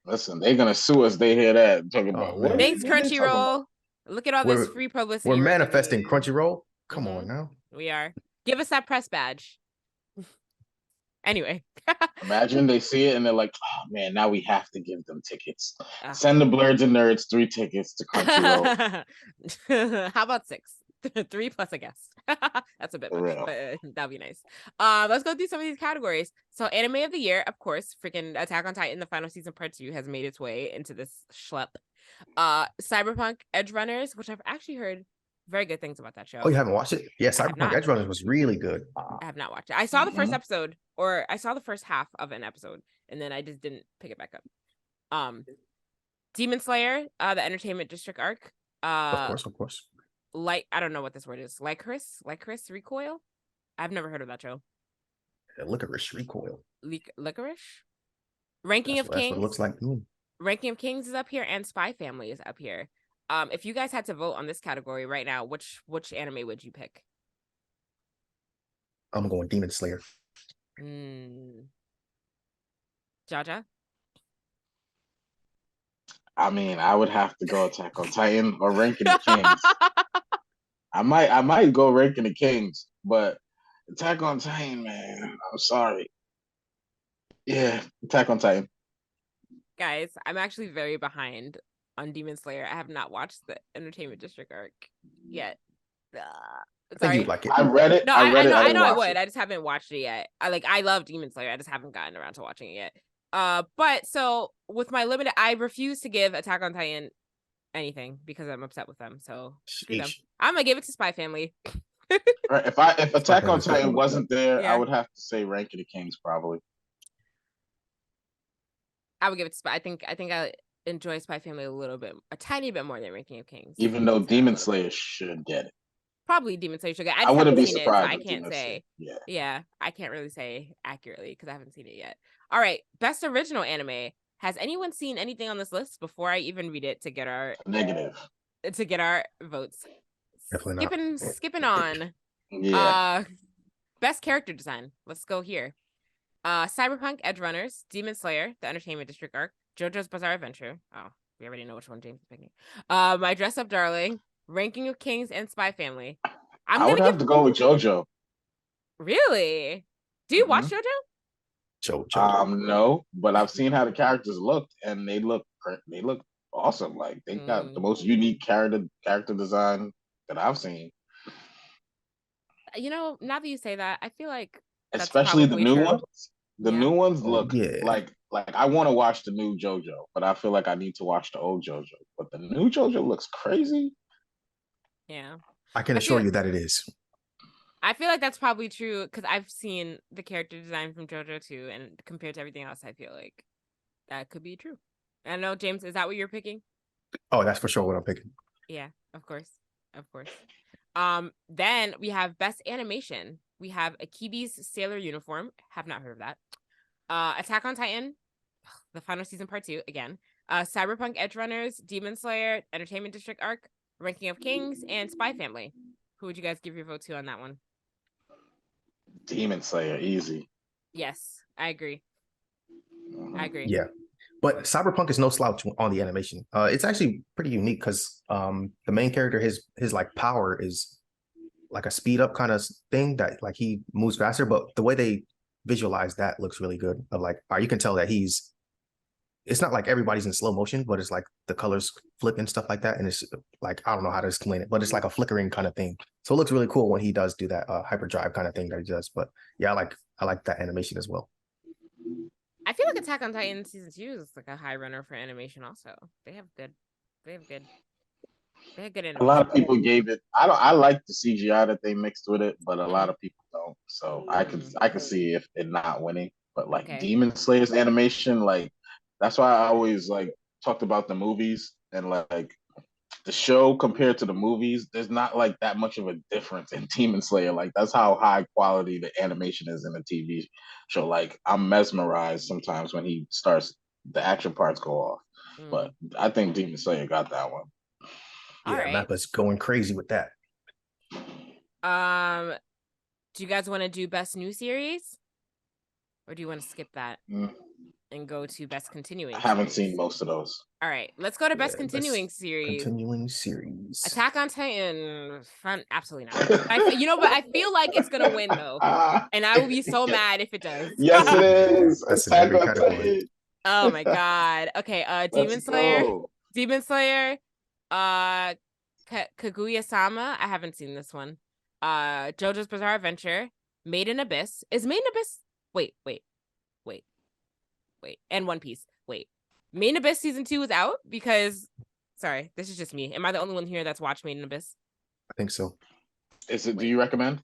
Listen, they're gonna sue us. They hear that talking about man. what? Thanks, What are they talking about? Crunchyroll. Look at all this free publicity. We're giving manifesting me. Crunchyroll. Come on now. We are. Give us that press badge. Anyway. Imagine they see it and they're like, oh man, now we have to give them tickets. Send the Blerdsnerds 3 tickets to Crunchyroll. How about 6? 3 plus a guest. That's a bit For much, real. but that'd be nice. Let's go through some of these categories. So anime of the year, of course, freaking Attack on Titan, the final season part 2 has made its way into this schlep. Cyberpunk Edge Runners, which I've actually heard very good things about that show. Oh, you haven't watched it? Yeah, have Cyberpunk not. Edge Runners was really good. I have not watched it. I saw the first episode, or I saw the first half of an episode, and then I just didn't pick it back up. Demon Slayer, the Entertainment District arc. Of course. Like, I don't know what this word is. Licorice Recoil? I've never heard of that show. Licorice Recoil. Licorice? Ranking of That's Kings. what it looks like. Ranking of Kings is up here, and Spy Family is up here. If you guys had to vote on this category right now, which anime would you pick? I'm going Demon Slayer. Jaja? I mean, I would have to go Attack on Titan or Ranking the Kings. I might go Ranking the Kings, but Attack on Titan, man, I'm sorry. Yeah, Attack on Titan. Guys, I'm actually very behind on Demon Slayer. I have not watched the Entertainment District arc yet. I think Sorry. you'd like it. I read it. No, I read it. I didn't know I watch would. it. I just haven't watched it yet. I love Demon Slayer. I just haven't gotten around to watching it yet. But so with my limited, I refuse to give Attack on Titan anything because I'm upset with them. So screw them. I'm gonna give it to Spy Family. Right, if Attack on Titan wasn't there, Yeah. I would have to say Ranking the Kings probably. I would give it to Spy. I think I enjoy Spy Family a tiny bit more than Ranking of Kings. Even though Demon Slayer should get it. Probably Demon Slayer should get. I wouldn't be seen surprised. It, so I if can't Demon say. Slayer- Yeah, I can't really say accurately because I haven't seen it yet. All right, best original anime. Has anyone seen anything on this list before I even read it to get our Negative. votes? Definitely not. Skipping on. Yeah. Best character design. Let's go here. Cyberpunk Edge Runners, Demon Slayer, the Entertainment District arc, JoJo's Bizarre Adventure. Oh, we already know which one James is picking. My Dress Up Darling, Ranking of Kings, and Spy Family. I would have to go with JoJo. Really? Do you watch JoJo? JoJo. No, but I've seen how the characters looked, and they look awesome. Like they got the most unique character design that I've seen. You know, now that you say that, I feel like especially the new true. ones. The new ones look yeah. like I want to watch the new JoJo, but I feel like I need to watch the old JoJo. But the new JoJo looks crazy. Yeah. I can I assure feel- you that it is. I feel like that's probably true because I've seen the character design from JoJo too, and compared to everything else, I feel like that could be true. I don't know, James, is that what you're picking? Oh, that's for sure what I'm picking. Yeah, of course. Of course. Then we have best animation. We have Akibi's Sailor Uniform. Have not heard of that. Attack on Titan, the final season part 2 again. Cyberpunk Edge Runners, Demon Slayer, Entertainment District Arc, Ranking of Kings, and Spy Family. Who would you guys give your vote to on that one? Demon Slayer, easy. Yes, I agree. Mhm. I agree. Yeah. But Cyberpunk is no slouch on the animation. It's actually pretty unique because the main character, his like power is like a speed up kind of thing that like he moves faster, but the way they visualize that looks really good. Of like, you can tell that it's not like everybody's in slow motion, but it's like the colors flip and stuff like that. And it's like, I don't know how to explain it, but it's like a flickering kind of thing. So it looks really cool when he does do that hyperdrive kind of thing that he does. But yeah, I like that animation as well. I feel like Attack on Titan season 2 is like a high runner for animation. Also, they have good animation. A lot of people gave it. I like the CGI that they mixed with it, but a lot of people don't. So I can see if it not winning. But like Okay. Demon Slayer's animation, like that's why I always like talked about the movies and like the show compared to the movies. There's not like that much of a difference in Demon Slayer. Like that's how high quality the animation is in a TV show. Like I'm mesmerized sometimes when he starts the action parts go off. But I think Demon Slayer got that one. All Yeah, right. Mappa's going crazy with that. Do you guys want to do best new series, or do you want to skip that and go to best continuing? I haven't series? seen most of those. All right, let's go to best continuing series. Continuing series. Attack on Titan, fun? Absolutely not. But I feel like it's gonna win though, and I will be so mad if it does. Yes, it is. That's Attack in every on category. Titan. Oh my god. Okay. Demon Slayer. Kaguya-sama. I haven't seen this one. JoJo's Bizarre Adventure. Made in Abyss. Is Made in Abyss? Wait. And One Piece. Wait. Made in Abyss season 2 is out because. Sorry, this is just me. Am I the only one here that's watched Made in Abyss? I think so. Is it? Do you recommend?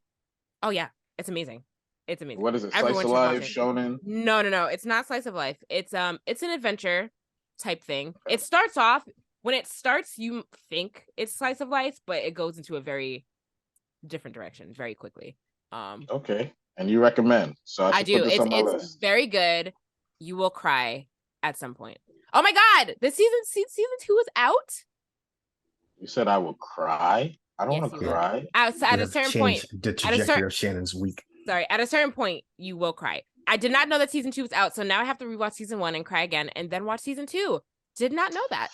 Oh yeah, it's amazing. It's amazing. What is it? Everyone Slice of should watch life, it. shonen? No. It's not slice of life. It's an adventure type thing. It starts off when it starts, you think it's slice of life, but it goes into a very different direction very quickly. Okay, and you recommend? So I should do. put this on my It's list. very good. You will cry at some point. Oh my god, the season 2 is out. You said I would cry. I don't want to cry. At a certain point, the trajectory of Shannon's week. Sorry, at a certain point, you will cry. I did not know that season 2 was out, so now I have to rewatch season 1 and cry again, and then watch season 2. Did not know that.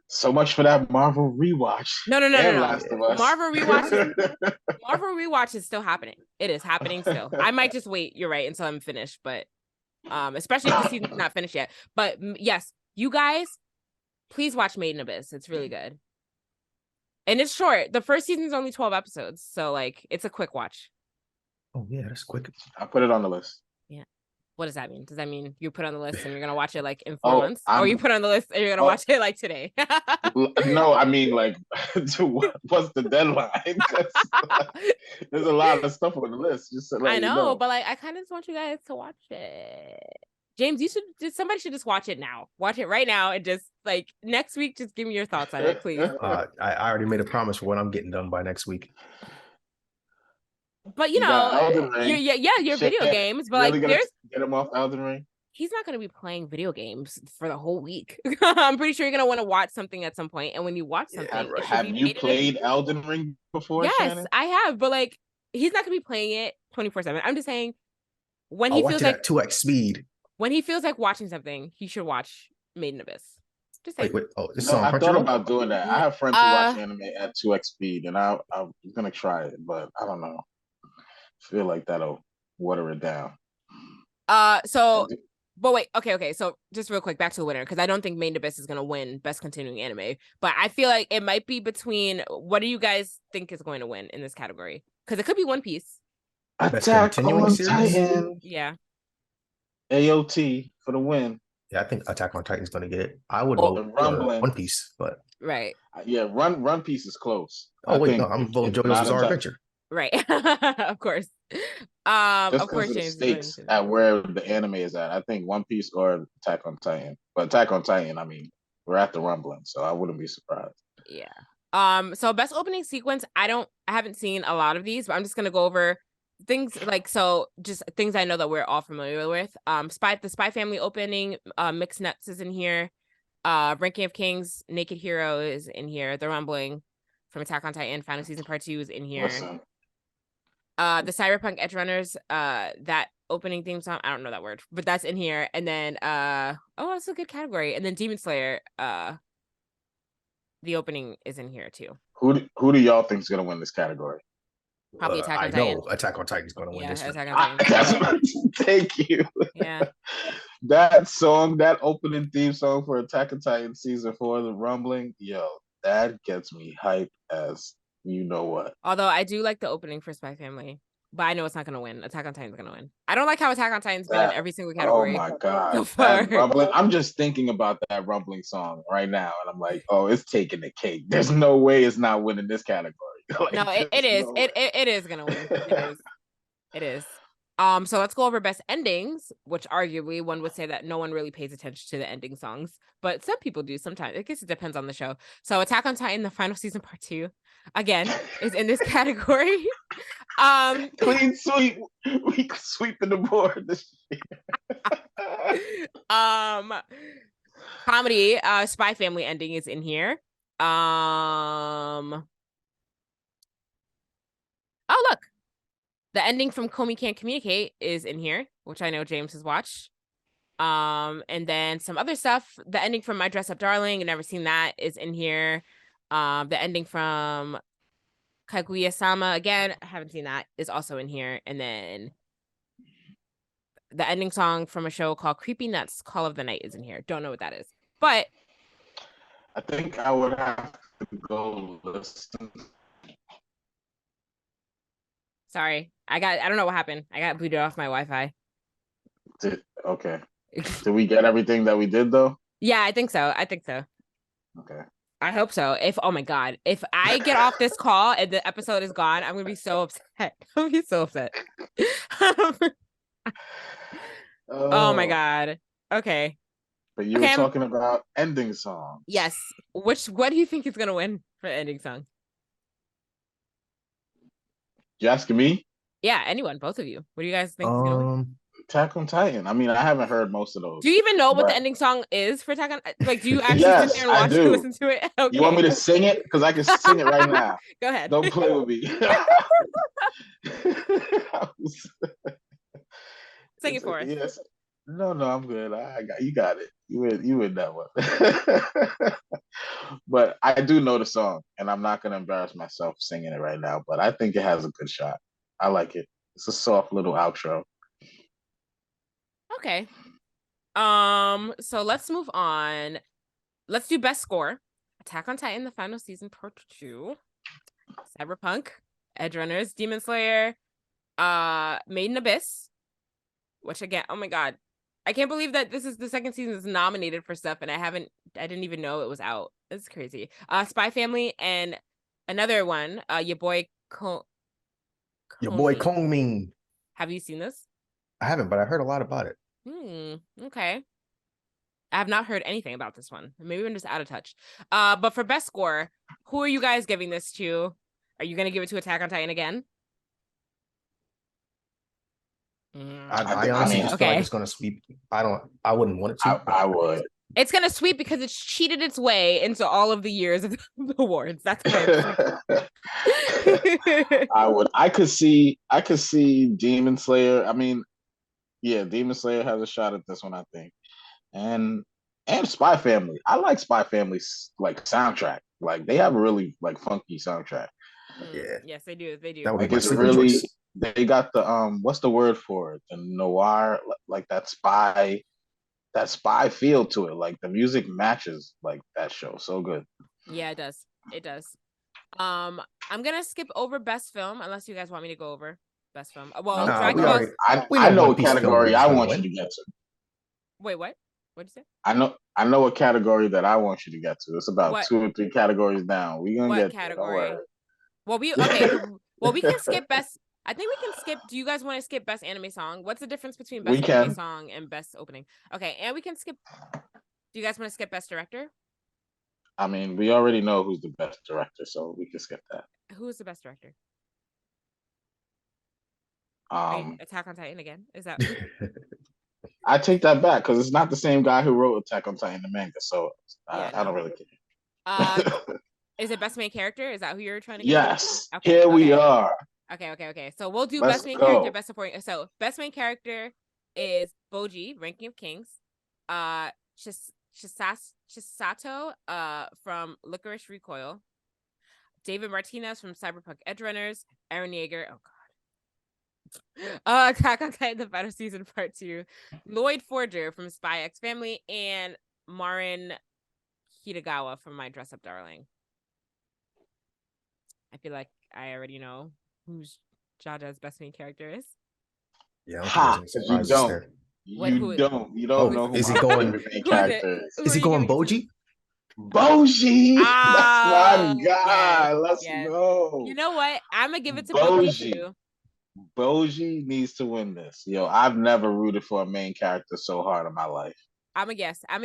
So much for that Marvel rewatch. No. Last of Us. Marvel rewatch is still happening. It is happening still. I might just wait. You're right until I'm finished, but especially if the season's not finished yet. But yes, you guys, please watch Made in Abyss. It's really good, and it's short. The first season is only 12 episodes, so like it's a quick watch. Oh yeah, that's quick. I put it on the list. Yeah. What does that mean? Does that mean you put on the list and you're gonna watch it like in 4 months, or you put on the list and you're gonna watch it like today? No, I mean like, what's the deadline? There's a lot of stuff on the list. Just to let I know, you know, but like I kind of just want you guys to watch it. James, somebody should just watch it now. Watch it right now and just like next week, just give me your thoughts on it, please. I already made a promise for when I'm getting done by next week. But your video games. But really like, there's get him off Elden Ring. He's not going to be playing video games for the whole week. I'm pretty sure you're going to want to watch something at some point. And when you watch something, have you played Elden Ring before? Yes, Shannon? I have. But like, he's not going to be playing it 24/7. I'm just saying, when he feels like 2x speed. When he feels like watching something, he should watch Made in Abyss. Just wait. Oh, this I thought about doing that. I have friends who watch anime at 2x speed, and I'm gonna try it, but I don't know. I feel like that'll water it down. But wait, okay. So just real quick, back to the winner, because I don't think Made in Abyss is gonna win Best Continuing Anime, but I feel like it might be between. What do you guys think is going to win in this category? Because it could be One Piece. Attack on Titan. Yeah. AOT for the win. Yeah, I think Attack on Titan's going to get it. I would vote One Piece, but Right. Yeah, Run Piece is close. Oh I wait, no, think I'm voting if JoJo's not Bizarre attack, Adventure. Right. Of course. just Of because course, of the James is voting stakes for that. at where the anime is at, I think One Piece or Attack on Titan. But Attack on Titan, I mean, we're at the rumbling, so I wouldn't be surprised. Yeah. So best opening sequence, I haven't seen a lot of these, but I'm just gonna go over things like just things I know that we're all familiar with. The Spy Family opening, Mixed Nuts is in here. Ranking of Kings, Naked Hero is in here. The Rumbling from Attack on Titan, Final Season Part 2 is in here. Listen, The Cyberpunk Edge Runners, that opening theme song, I don't know that word, but that's in here. And then that's a good category. And then Demon Slayer, the opening is in here too. who do y'all think is gonna win this category? Probably Attack I on Titan. know Attack on Titan is going to win Yeah, this one. Attack on Titan. That's what, thank you. Yeah. That song, that opening theme song for Attack on Titan season 4, the rumbling, yo, that gets me hype as you know what. Although I do like the opening for Spy Family, but I know it's not gonna win. Attack on Titan's gonna win. I don't like how Attack on Titan's been in every single Oh category my so god, far. that rumbling! I'm just thinking about that rumbling song right now, and I'm like, oh, it's taking the cake. There's no way it's not winning this category. Like, No, it there's is. no way. It is gonna win. It is. It is. So let's go over best endings, which arguably one would say that no one really pays attention to the ending songs, but some people do sometimes. I guess it depends on the show. So Attack on Titan, the final season part 2, again, is in this category. Clean sweep. We sweeping the board this year. Comedy, Spy Family ending is in here. Oh look. The ending from Comey Can't Communicate is in here, which I know James has watched. And then some other stuff. The ending from My Dress Up Darling, I've never seen that, is in here. The ending from Kaguya-sama, again, I haven't seen that, is also in here. And then the ending song from a show called Creepy Nuts, Call of the Night is in here. Don't know what that is. But I think I would have to go listen. sorry, I don't know what happened. I got booted off my Wi-Fi. Okay. Did we get everything that we did though? Yeah, I think so. Okay. I hope so. Oh my God, if I get off this call and the episode is gone, I'm gonna be so upset. I'm gonna be so upset. Oh my God. Okay. But you were talking about ending songs. Yes. What do you think is gonna win for the ending song? You asking me? Yeah, anyone, both of you. What do you guys think is gonna win? Attack on Titan. I mean, I haven't heard most of those. Do you even know what the ending song is for Attack on? Like, do you actually Yes, sit there and watch it, listen to it? Okay. You want me to sing it? Because I can sing it right now. Go ahead. Don't play with me. Sing it for us. Yes. No, I'm good. You got it. You in that one. But I do know the song, and I'm not gonna embarrass myself singing it right now. But I think it has a good shot. I like it. It's a soft little outro. Okay. So let's move on. Let's do best score. Attack on Titan, the final season, part 2. Cyberpunk, Edge Runners, Demon Slayer, Made in Abyss. Which again, oh my God, I can't believe that this is the second season is nominated for stuff, and I didn't even know it was out. It's crazy. Spy Family and another one, your boy Kongming. Have you seen this? I haven't, but I heard a lot about it. Okay. I have not heard anything about this one. Maybe I'm just out of touch. But for best score, who are you guys giving this to? Are you gonna give it to Attack on Titan again? I honestly just feel like it's gonna sweep. I wouldn't want it to. I would. It's gonna sweep because it's cheated its way into all of the years of the awards. That's why. I would. I could see Demon Slayer. I mean, yeah, Demon Slayer has a shot at this one, I think, and Spy Family. I like Spy Family's like soundtrack. Like they have a really like funky soundtrack. Yeah. Yes, they do. They do. That would Like be my it's sleeper really. choice. They got the what's the word for it? The noir, like that spy feel to it. Like the music matches like that show so good. Yeah, it does. It does. I'm gonna skip over best film unless you guys want me to go over best film. Well, No, Dragon we Ball. already- I know what Piece category film I is want gonna you to get to. Wait, what? What'd you say? I know what category that I want you to get to. It's about What 2 or 3 categories down. We're gonna what get there. Don't category? worry. Well, we can skip best. I think we can skip. Do you guys want to skip best anime song? What's the difference between We best anime can. song and best opening? Okay, and we can skip. Do you guys want to skip best director? I mean, we already know who's the best director, so we can skip that. Who is the best director? Um, Attack on Titan again? Is that? I take that back because it's not the same guy who wrote Attack on Titan the manga, so Yeah, I don't really care. Is it best main character? Is that who you're trying to get? Yes. Okay, Here we okay. are. Okay. So we'll do Let's best main go. character, best supporting. So best main character is Boji, Ranking of Kings. Chisato, from Licorice Recoil. David Martinez from Cyberpunk Edgerunners. Aaron Yeager. Oh God. Attack on Titan: The Final Season Part 2. Lloyd Forger from Spy X Family, and Marin Kitagawa from My Dress Up Darling. I feel like I already know who's Jaja's best main character is. Yeah, Ha! You don't. You don't know who is my he going? favorite main character is. Is he going Boji? Boji! That's my guy. Yes, Let's yes. go. You know what? I'm gonna give it to Boji too. Boji needs to win this. Yo, I've never rooted for a main character so hard in my life. I'm gonna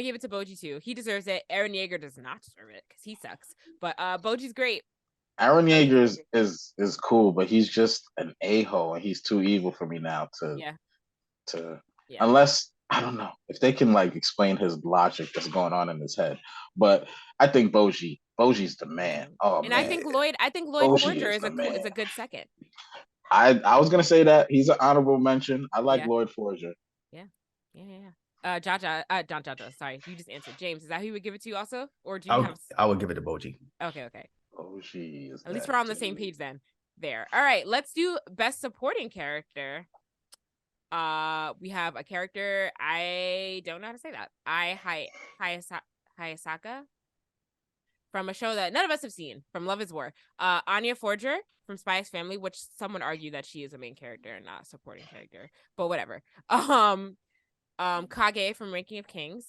give it to Boji too. He deserves it. Aaron Yeager does not deserve it because he sucks. But Boji's great. Aaron Yeager is cool, but he's just an a-hole, and he's too evil for me now to unless I don't know if they can like explain his logic that's going on in his head. But I think Boji's the man. Oh and man. I think Lloyd Forger is a good second. I was gonna say that he's an honorable mention. I like Lloyd Forger. Yeah. Jaja. Sorry, you just answered. James, is that who you would give it to also, or do you have? I would give it to Boji. Okay. Boji is. At least we're on the same page then. There. All right. Let's do best supporting character. We have a character. I don't know how to say that. Hayasaka from a show that none of us have seen, from Love Is War. Anya Forger from Spy X Family, which some would argue that she is a main character and not a supporting character, but whatever. Kage from Ranking of Kings.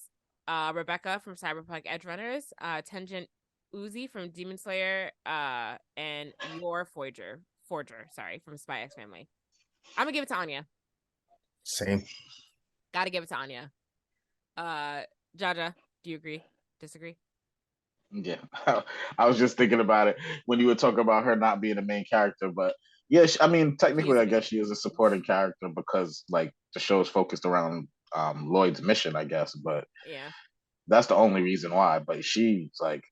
Rebecca from Cyberpunk Edgerunners. Tenjin Uzi from Demon Slayer. And Yor Forger, from Spy X Family. I'm gonna give it to Anya. Same. Gotta give it to Anya. Jaja, do you agree? Disagree? Yeah, I was just thinking about it when you were talking about her not being a main character, but yeah, I mean, technically, I guess she is a supporting character because like the show is focused around Lloyd's mission, I guess, but yeah, that's the only reason why. But she's like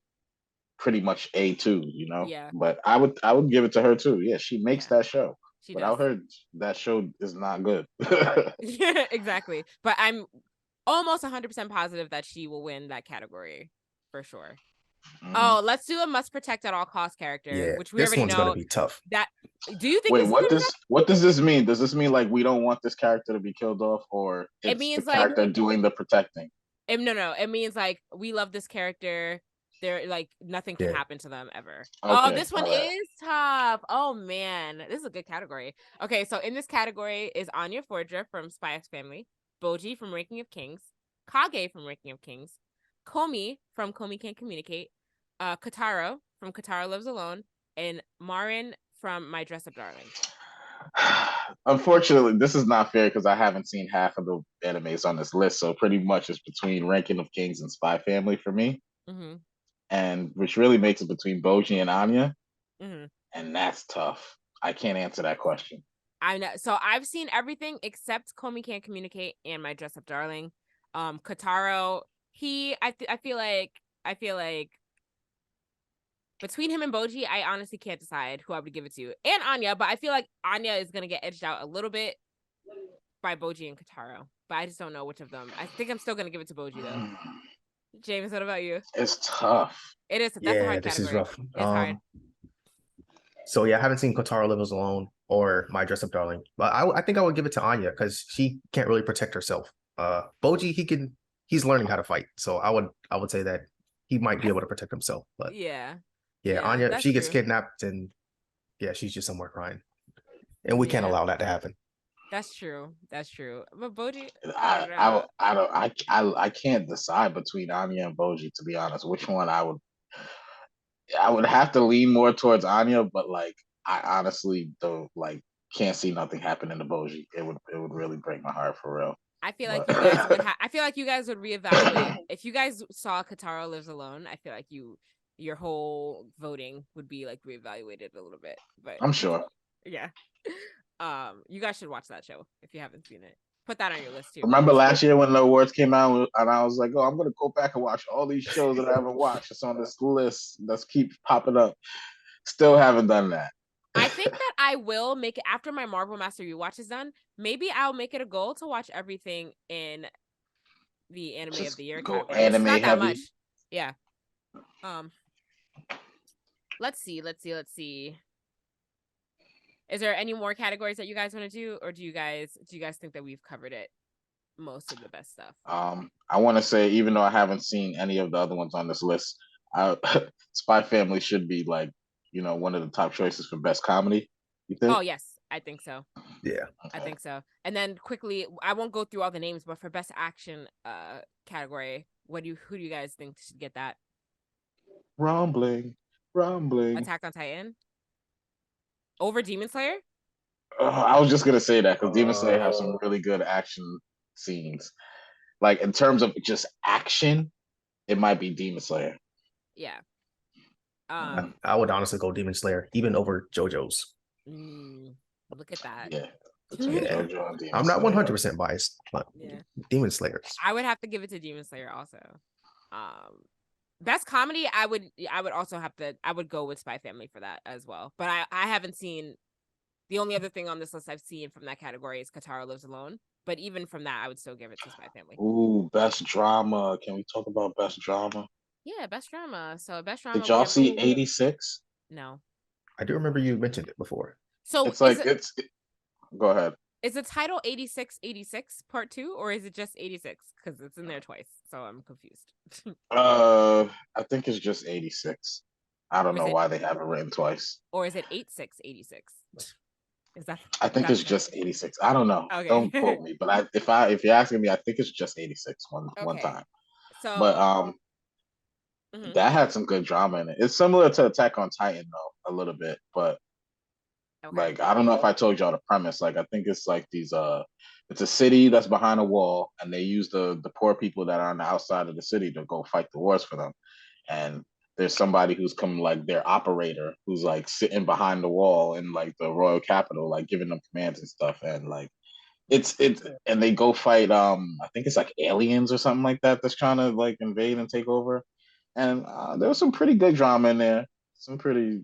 pretty much A2, you know. Yeah. But I would give it to her too. Yeah, she makes that show. But I does. heard that show is not good. Yeah, exactly. But I'm almost 100% positive that she will win that category for sure. Oh, let's do a must protect at all cost character, which we already know. This one's gonna be tough. That do you think? Wait, what does this mean? Does this mean like we don't want this character to be killed off, or it means the character doing the protecting? No. It means like we love this character. They're like nothing can happen to them ever. Okay, oh, this one is tough. Oh man, this is a good category. Okay, so in this category is Anya Forger from Spy X Family, Boji from Ranking of Kings, Kage from Ranking of Kings, Komi from Komi Can't Communicate, Kataro from Kataro Lives Alone, and Marin from My Dress Up Darling. Unfortunately, this is not fair because I haven't seen half of the animes on this list, so pretty much it's between Ranking of Kings and Spy Family for me. Mm-hmm. And which really makes it between Boji and Anya. Mm-hmm. And that's tough. I can't answer that question. I know. So I've seen everything except Komi Can't Communicate and My Dress Up Darling. Kataro, I feel like between him and Boji, I honestly can't decide who I would give it to. And Anya, but I feel like Anya is going to get edged out a little bit by Boji and Kataro. But I just don't know which of them. I think I'm still going to give it to Boji, though. James, what about you? It's tough. It is. That's a hard category. Is rough. It's hard. So yeah, I haven't seen Katara Lives Alone or My Dress Up Darling, but I think I would give it to Anya because she can't really protect herself. Boji, he's learning how to fight, so I would say that he might be able to protect himself. But yeah, Anya, if she gets kidnapped, and she's just somewhere crying, and we can't allow that to happen. That's true. That's true. But Boji, I don't know. I can't decide between Anya and Boji, to be honest. Which one I would have to lean more towards Anya, but like I honestly don't like can't see nothing happening to Boji. It would really break my heart for real. I feel like But you guys would I feel like you guys would reevaluate if you guys saw Katara Lives Alone. I feel like your whole voting would be like reevaluated a little bit. But I'm sure. yeah. You guys should watch that show if you haven't seen it. Put that on your list too. Remember last year when the awards came out, and I was like, "Oh, I'm gonna go back and watch all these shows that I haven't watched. It's on this list that's keep popping up. Still haven't done that." I think that I will make it after my Marvel Master rewatch is done. Maybe I'll make it a goal to watch everything in the anime Just of the year go category, which is anime not that heavy. much. Yeah. Let's see. Is there any more categories that you guys want to do, or do you guys think that we've covered it, most of the best stuff? I want to say, even though I haven't seen any of the other ones on this list, Spy Family should be like, one of the top choices for best comedy. You think? Oh yes, I think so. Yeah. I think so. And then quickly, I won't go through all the names, but for best action category, who do you guys think should get that? Rumbling. Attack on Titan over Demon Slayer? I was just gonna say that because Demon Slayer has some really good action scenes. Like in terms of just action, it might be Demon Slayer. Yeah. I would honestly go Demon Slayer even over JoJo's. Look at that. Yeah. Yeah. JoJo and Demon I'm not Slayer. 100% biased, but Demon Slayer. I would have to give it to Demon Slayer also. Best comedy, I would also have to. I would go with Spy Family for that as well. But I haven't seen. The only other thing on this list I've seen from that category is Katara Lives Alone. But even from that, I would still give it to Spy Family. Ooh, best drama. Can we talk about best drama? Yeah, best drama. So best drama. Did y'all see 86? No. I do remember you mentioned it before. So it's like go ahead. Is the title 86 part 2 or is it just 86? Because it's in there twice, so I'm confused. I think it's just 86. I don't know why they have it written twice. Or is it 8686? Is that? I think it's just 86. I don't know. Okay. Don't quote me, but if you're asking me, I think it's just 86 one time. So, but that had some good drama in it. It's similar to Attack on Titan though, a little bit, but like I don't know if I told y'all the premise. Like I think it's like these it's a city that's behind a wall, and they use the poor people that are on the outside of the city to go fight the wars for them. And there's somebody who's come like their operator who's like sitting behind the wall in like the royal capital, like giving them commands and stuff. And like it's and they go fight I think it's like aliens or something like that that's trying to like invade and take over. And there was some pretty good drama in there. Some pretty,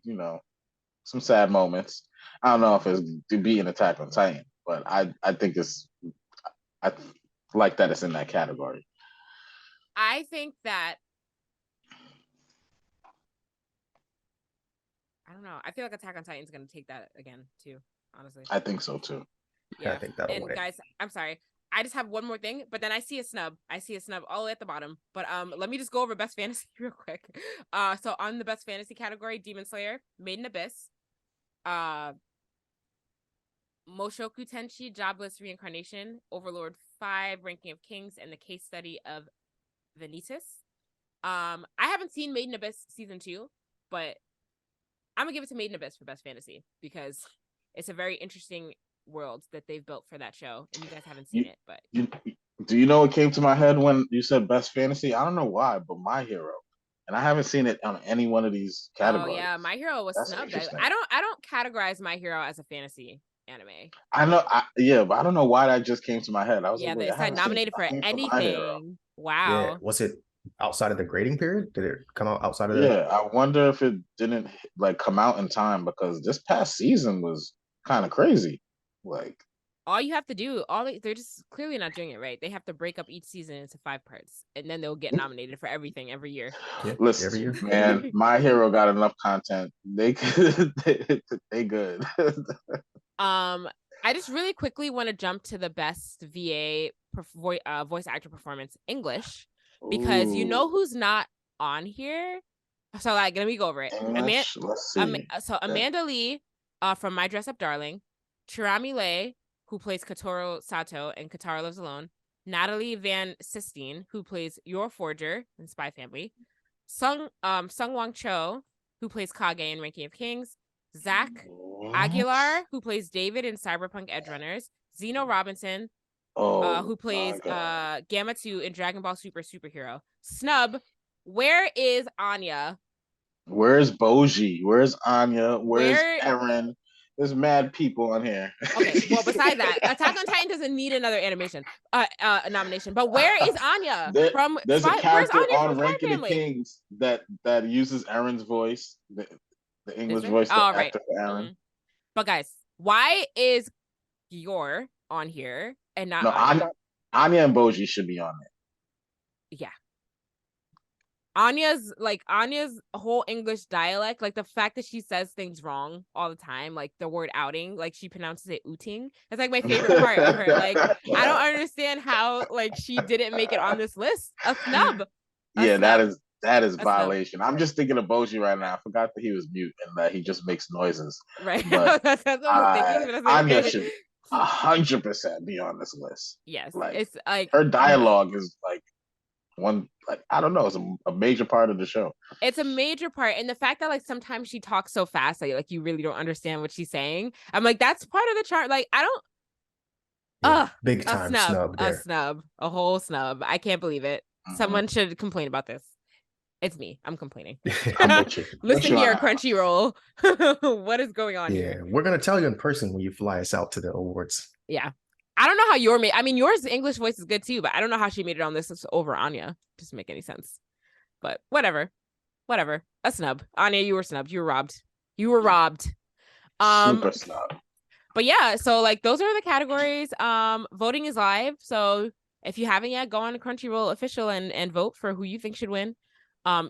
some sad moments. I don't know if it's to be an Attack on Titan, but I think I like that it's in that category. I think that I don't know. I feel like Attack on Titan is going to take that again too. Honestly, I think so too. Yeah, I think that'll and win. Guys, I'm sorry. I just have one more thing, but then I see a snub. All the way at the bottom. But let me just go over best fantasy real quick. So on the best fantasy category, Demon Slayer, Made in Abyss, Moshoku Tenchi, Jobless Reincarnation, Overlord 5, Ranking of Kings, and the Case Study of Vanitas. I haven't seen Made in Abyss season 2, but I'm gonna give it to Made in Abyss for best fantasy because it's a very interesting world that they've built for that show, and you guys haven't seen it. But do you know what came to my head when you said best fantasy? I don't know why, but My Hero, and I haven't seen it on any one of these categories. Oh yeah, My Hero was snubbed. I don't categorize My Hero as a fantasy anime. I know, but I don't know why that just came to my head. I was like, they said nominated for anything. Wow. Yeah, was it outside of the grading period? Did it come out outside of Yeah, I wonder if it didn't like come out in time because this past season was kind of crazy. Like all you have to do, they're just clearly not doing it right. They have to break up each season into 5 parts, and then they'll get nominated for everything every year. Yeah, listen, every year. Man, My Hero got enough content. They good. I just really quickly want to jump to the best VA voice actor performance English because you know who's not on here. So like, let me go over it. English, let's see. So Amanda Lee from My Dress Up Darling, Cherami Leigh who plays Katoro Sato in Katara Lives Alone. Natalie Van Sistine, who plays Yor Forger in Spy Family. Sung Wang Cho, who plays Kage in Ranking of Kings. Zach Aguilar, who plays David in Cyberpunk Edgerunners. Zeno Robinson, who plays Gamma 2 in Dragon Ball Super Superhero. Snub, where is Anya? Where's Boji? Where's Anya? Where's Eren? There's mad people on here. Okay, well, besides that, Attack on Titan doesn't need another animation nomination. But where is Anya from? There's a character where's Anya on from Ranking of Family? Kings that uses Eren's voice, the English voice, the actor for Eren. Mm-hmm. But guys, why is Yor on here and not No, Anya? Anya and Boji should be on it. Yeah. Anya's whole English dialect, like the fact that she says things wrong all the time, like the word outing, like she pronounces it ooting. That's like my favorite part of her. Like, I don't understand how like she didn't make it on this list. A snub. That is violation. I'm just thinking of Boji right now. I forgot that he was mute and that he just makes noises. Right. But that's what I was thinking. But Anya should 100% be on this list. Yes. Like, it's like her dialogue is like I don't know, it's a major part of the show. It's a major part, and the fact that like sometimes she talks so fast that like you really don't understand what she's saying. I'm like, that's part of the chart. Like, I don't big time snub there. A snub, a whole snub. I can't believe it. Someone should complain about this. It's me. I'm complaining. I'm with you. Listen here, Crunchyroll. What is going on here? We're gonna tell you in person when you fly us out to the awards. Yeah. I don't know how yours English voice is good too, but I don't know how she made it on this over Anya. Doesn't make any sense. But whatever. A snub. Anya, you were snubbed. You were robbed. Super snub. But yeah, so like those are the categories. Voting is live. So if you haven't yet, go on Crunchyroll official and vote for who you think should win.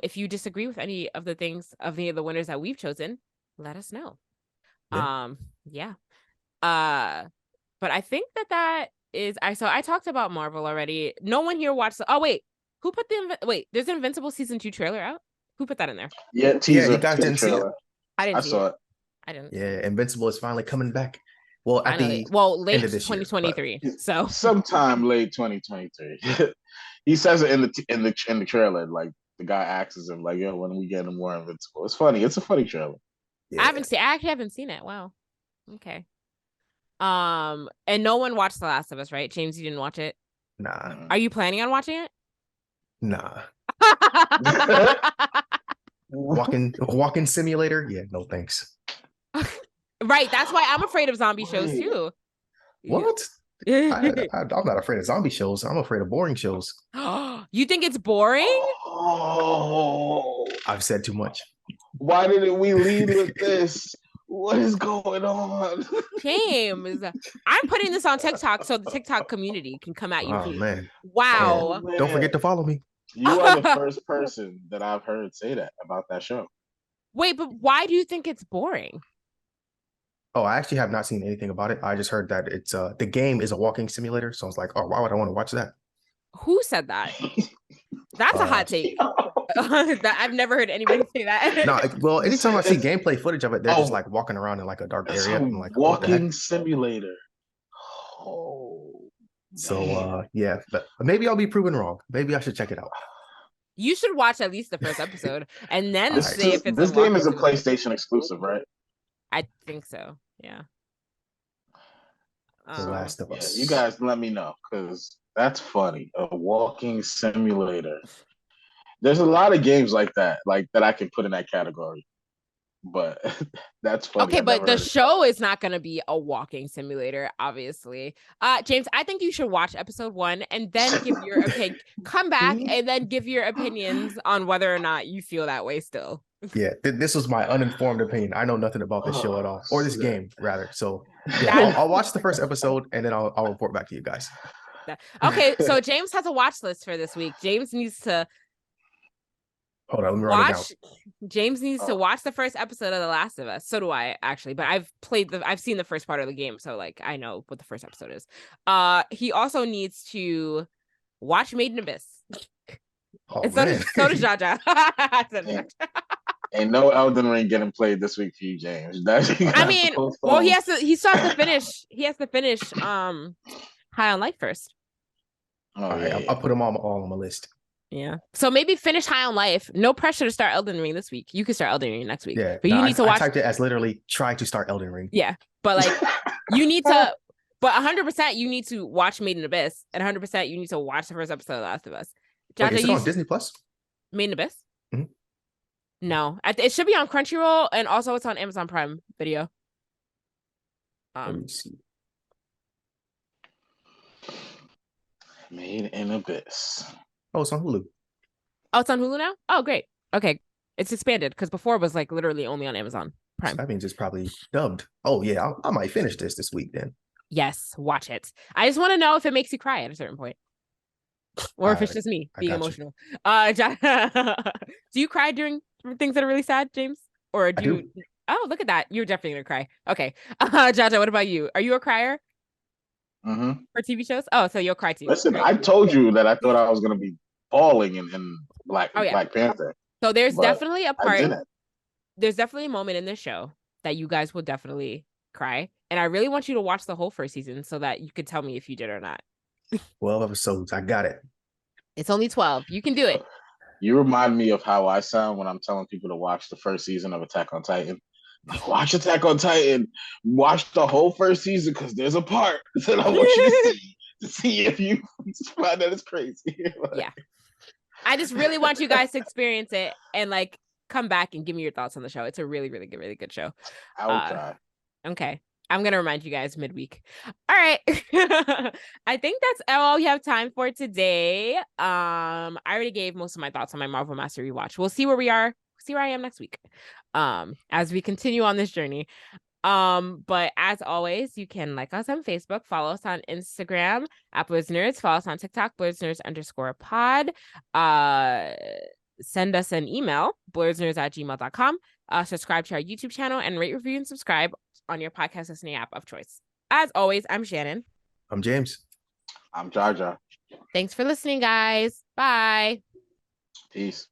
If you disagree with any of the winners that we've chosen, let us know. Yeah. But I think that is I talked about Marvel already. No one here watched wait, who put there's an Invincible season 2 trailer out? Who put that in there? Yeah, teaser. You guys didn't see it? I saw it. I didn't. Yeah, Invincible is finally coming back. Well, at finally. the late end of this 2023. Year, so sometime late 2023. He says it in the trailer. Like the guy asks him, like, "Yo, when are we getting more Invincible?" It's funny. It's a funny trailer. Yeah. I actually haven't seen it. Wow. Okay. And no one watched The Last of Us, right? James, you didn't watch it? Nah. Are you planning on watching it? Nah. Walking simulator? Yeah, no thanks. Right, that's why I'm afraid of zombie shows too. What? I'm not afraid of zombie shows. I'm afraid of boring shows. You think it's boring? Oh, I've said too much. Why didn't we lead with this? What is going on? James, I'm putting this on TikTok so the TikTok community can come at you. Oh, man. Wow. Man. Don't forget to follow me. You are the first person that I've heard say that about that show. Wait, but why do you think it's boring? Oh, I actually have not seen anything about it. I just heard that it's the game is a walking simulator. So I was like, oh, why would I want to watch that? Who said that? That's a hot take. I've never heard anybody say that. No, well, anytime I see gameplay footage of it, they're just like walking around in like a dark area. I'm like, walking simulator. Oh. So yeah, but maybe I'll be proven wrong. Maybe I should check it out. You should watch at least the first episode and then see if it's this game is a PlayStation exclusive, right? I think so. Yeah. The Last of Us. Yeah, you guys let me know because that's funny. A walking simulator. There's a lot of games like that I can put in that category. But that's funny. Okay, but the show is not going to be a walking simulator, obviously. James, I think you should watch episode 1 and then give your opinion. Come back and then give your opinions on whether or not you feel that way still. Yeah, this was my uninformed opinion. I know nothing about this show at all, or this game rather. So yeah, I'll watch the first episode and then I'll report back to you guys. Okay, so James has a watch list for this week. James needs to hold on, let me write it down. James needs to watch the first episode of The Last of Us. So do I, actually, but I've seen the first part of the game, so like I know what the first episode is. He also needs to watch Made in Abyss. Oh, and so does Jaja. Ain't no Elden Ring getting played this week for you, James. I mean, well, he still has to finish. He has to finish High on Life first. Oh, All right, I'll put them all on my list. Yeah. So maybe finish High on Life. No pressure to start Elden Ring this week. You can start Elden Ring next week. Yeah, but you need to watch. I typed it as literally try to start Elden Ring. Yeah, but like you need to. But 100% you need to watch Made in Abyss, and 100% you need to watch the first episode of Last of Us. Wait, is it on Disney Plus? Made in Abyss? Mm-hmm. No, it should be on Crunchyroll, and also it's on Amazon Prime Video. Let me see. Made in Abyss. Oh, it's on Hulu. Oh, it's on Hulu now? Oh, great. Okay. It's expanded because before it was like literally only on Amazon Prime. So that means it's probably dubbed. Oh, yeah. I might finish this week then. Yes, watch it. I just want to know if it makes you cry at a certain point. Or if it's just me being emotional. Do you cry during things that are really sad, James? Or do you? Oh, look at that. You're definitely going to cry. Okay. Jaja, what about you? Are you a crier? Mm-hmm. For TV shows? Oh, so you'll cry too. Listen, I told you that I thought I was going to be bawling in Black Panther. So there's definitely a part. There's definitely a moment in this show that you guys will definitely cry. And I really want you to watch the whole first season so that you could tell me if you did or not. 12 episodes. I got it. It's only 12. You can do it. You remind me of how I sound when I'm telling people to watch the first season of Attack on Titan. Like, watch Attack on Titan. Watch the whole first season because there's a part that I want you to see if you find that it's crazy. Yeah. I just really want you guys to experience it and like come back and give me your thoughts on the show. It's a really, really good show. I will try. Okay. I'm going to remind you guys midweek. All right. I think that's all we have time for today. I already gave most of my thoughts on my Marvel Master rewatch. We'll see where we are. See where I am next week. As we continue on this journey. But as always, you can like us on Facebook, follow us on Instagram at Blerdsnerds, follow us on TikTok, Blerdsnerds_pod. Send us an email, blerdsnerds@gmail.com. Subscribe to our YouTube channel and rate, review, and subscribe on your podcast listening app of choice. As always, I'm Shannon. I'm James. I'm Jaja. Thanks for listening, guys. Bye. Peace.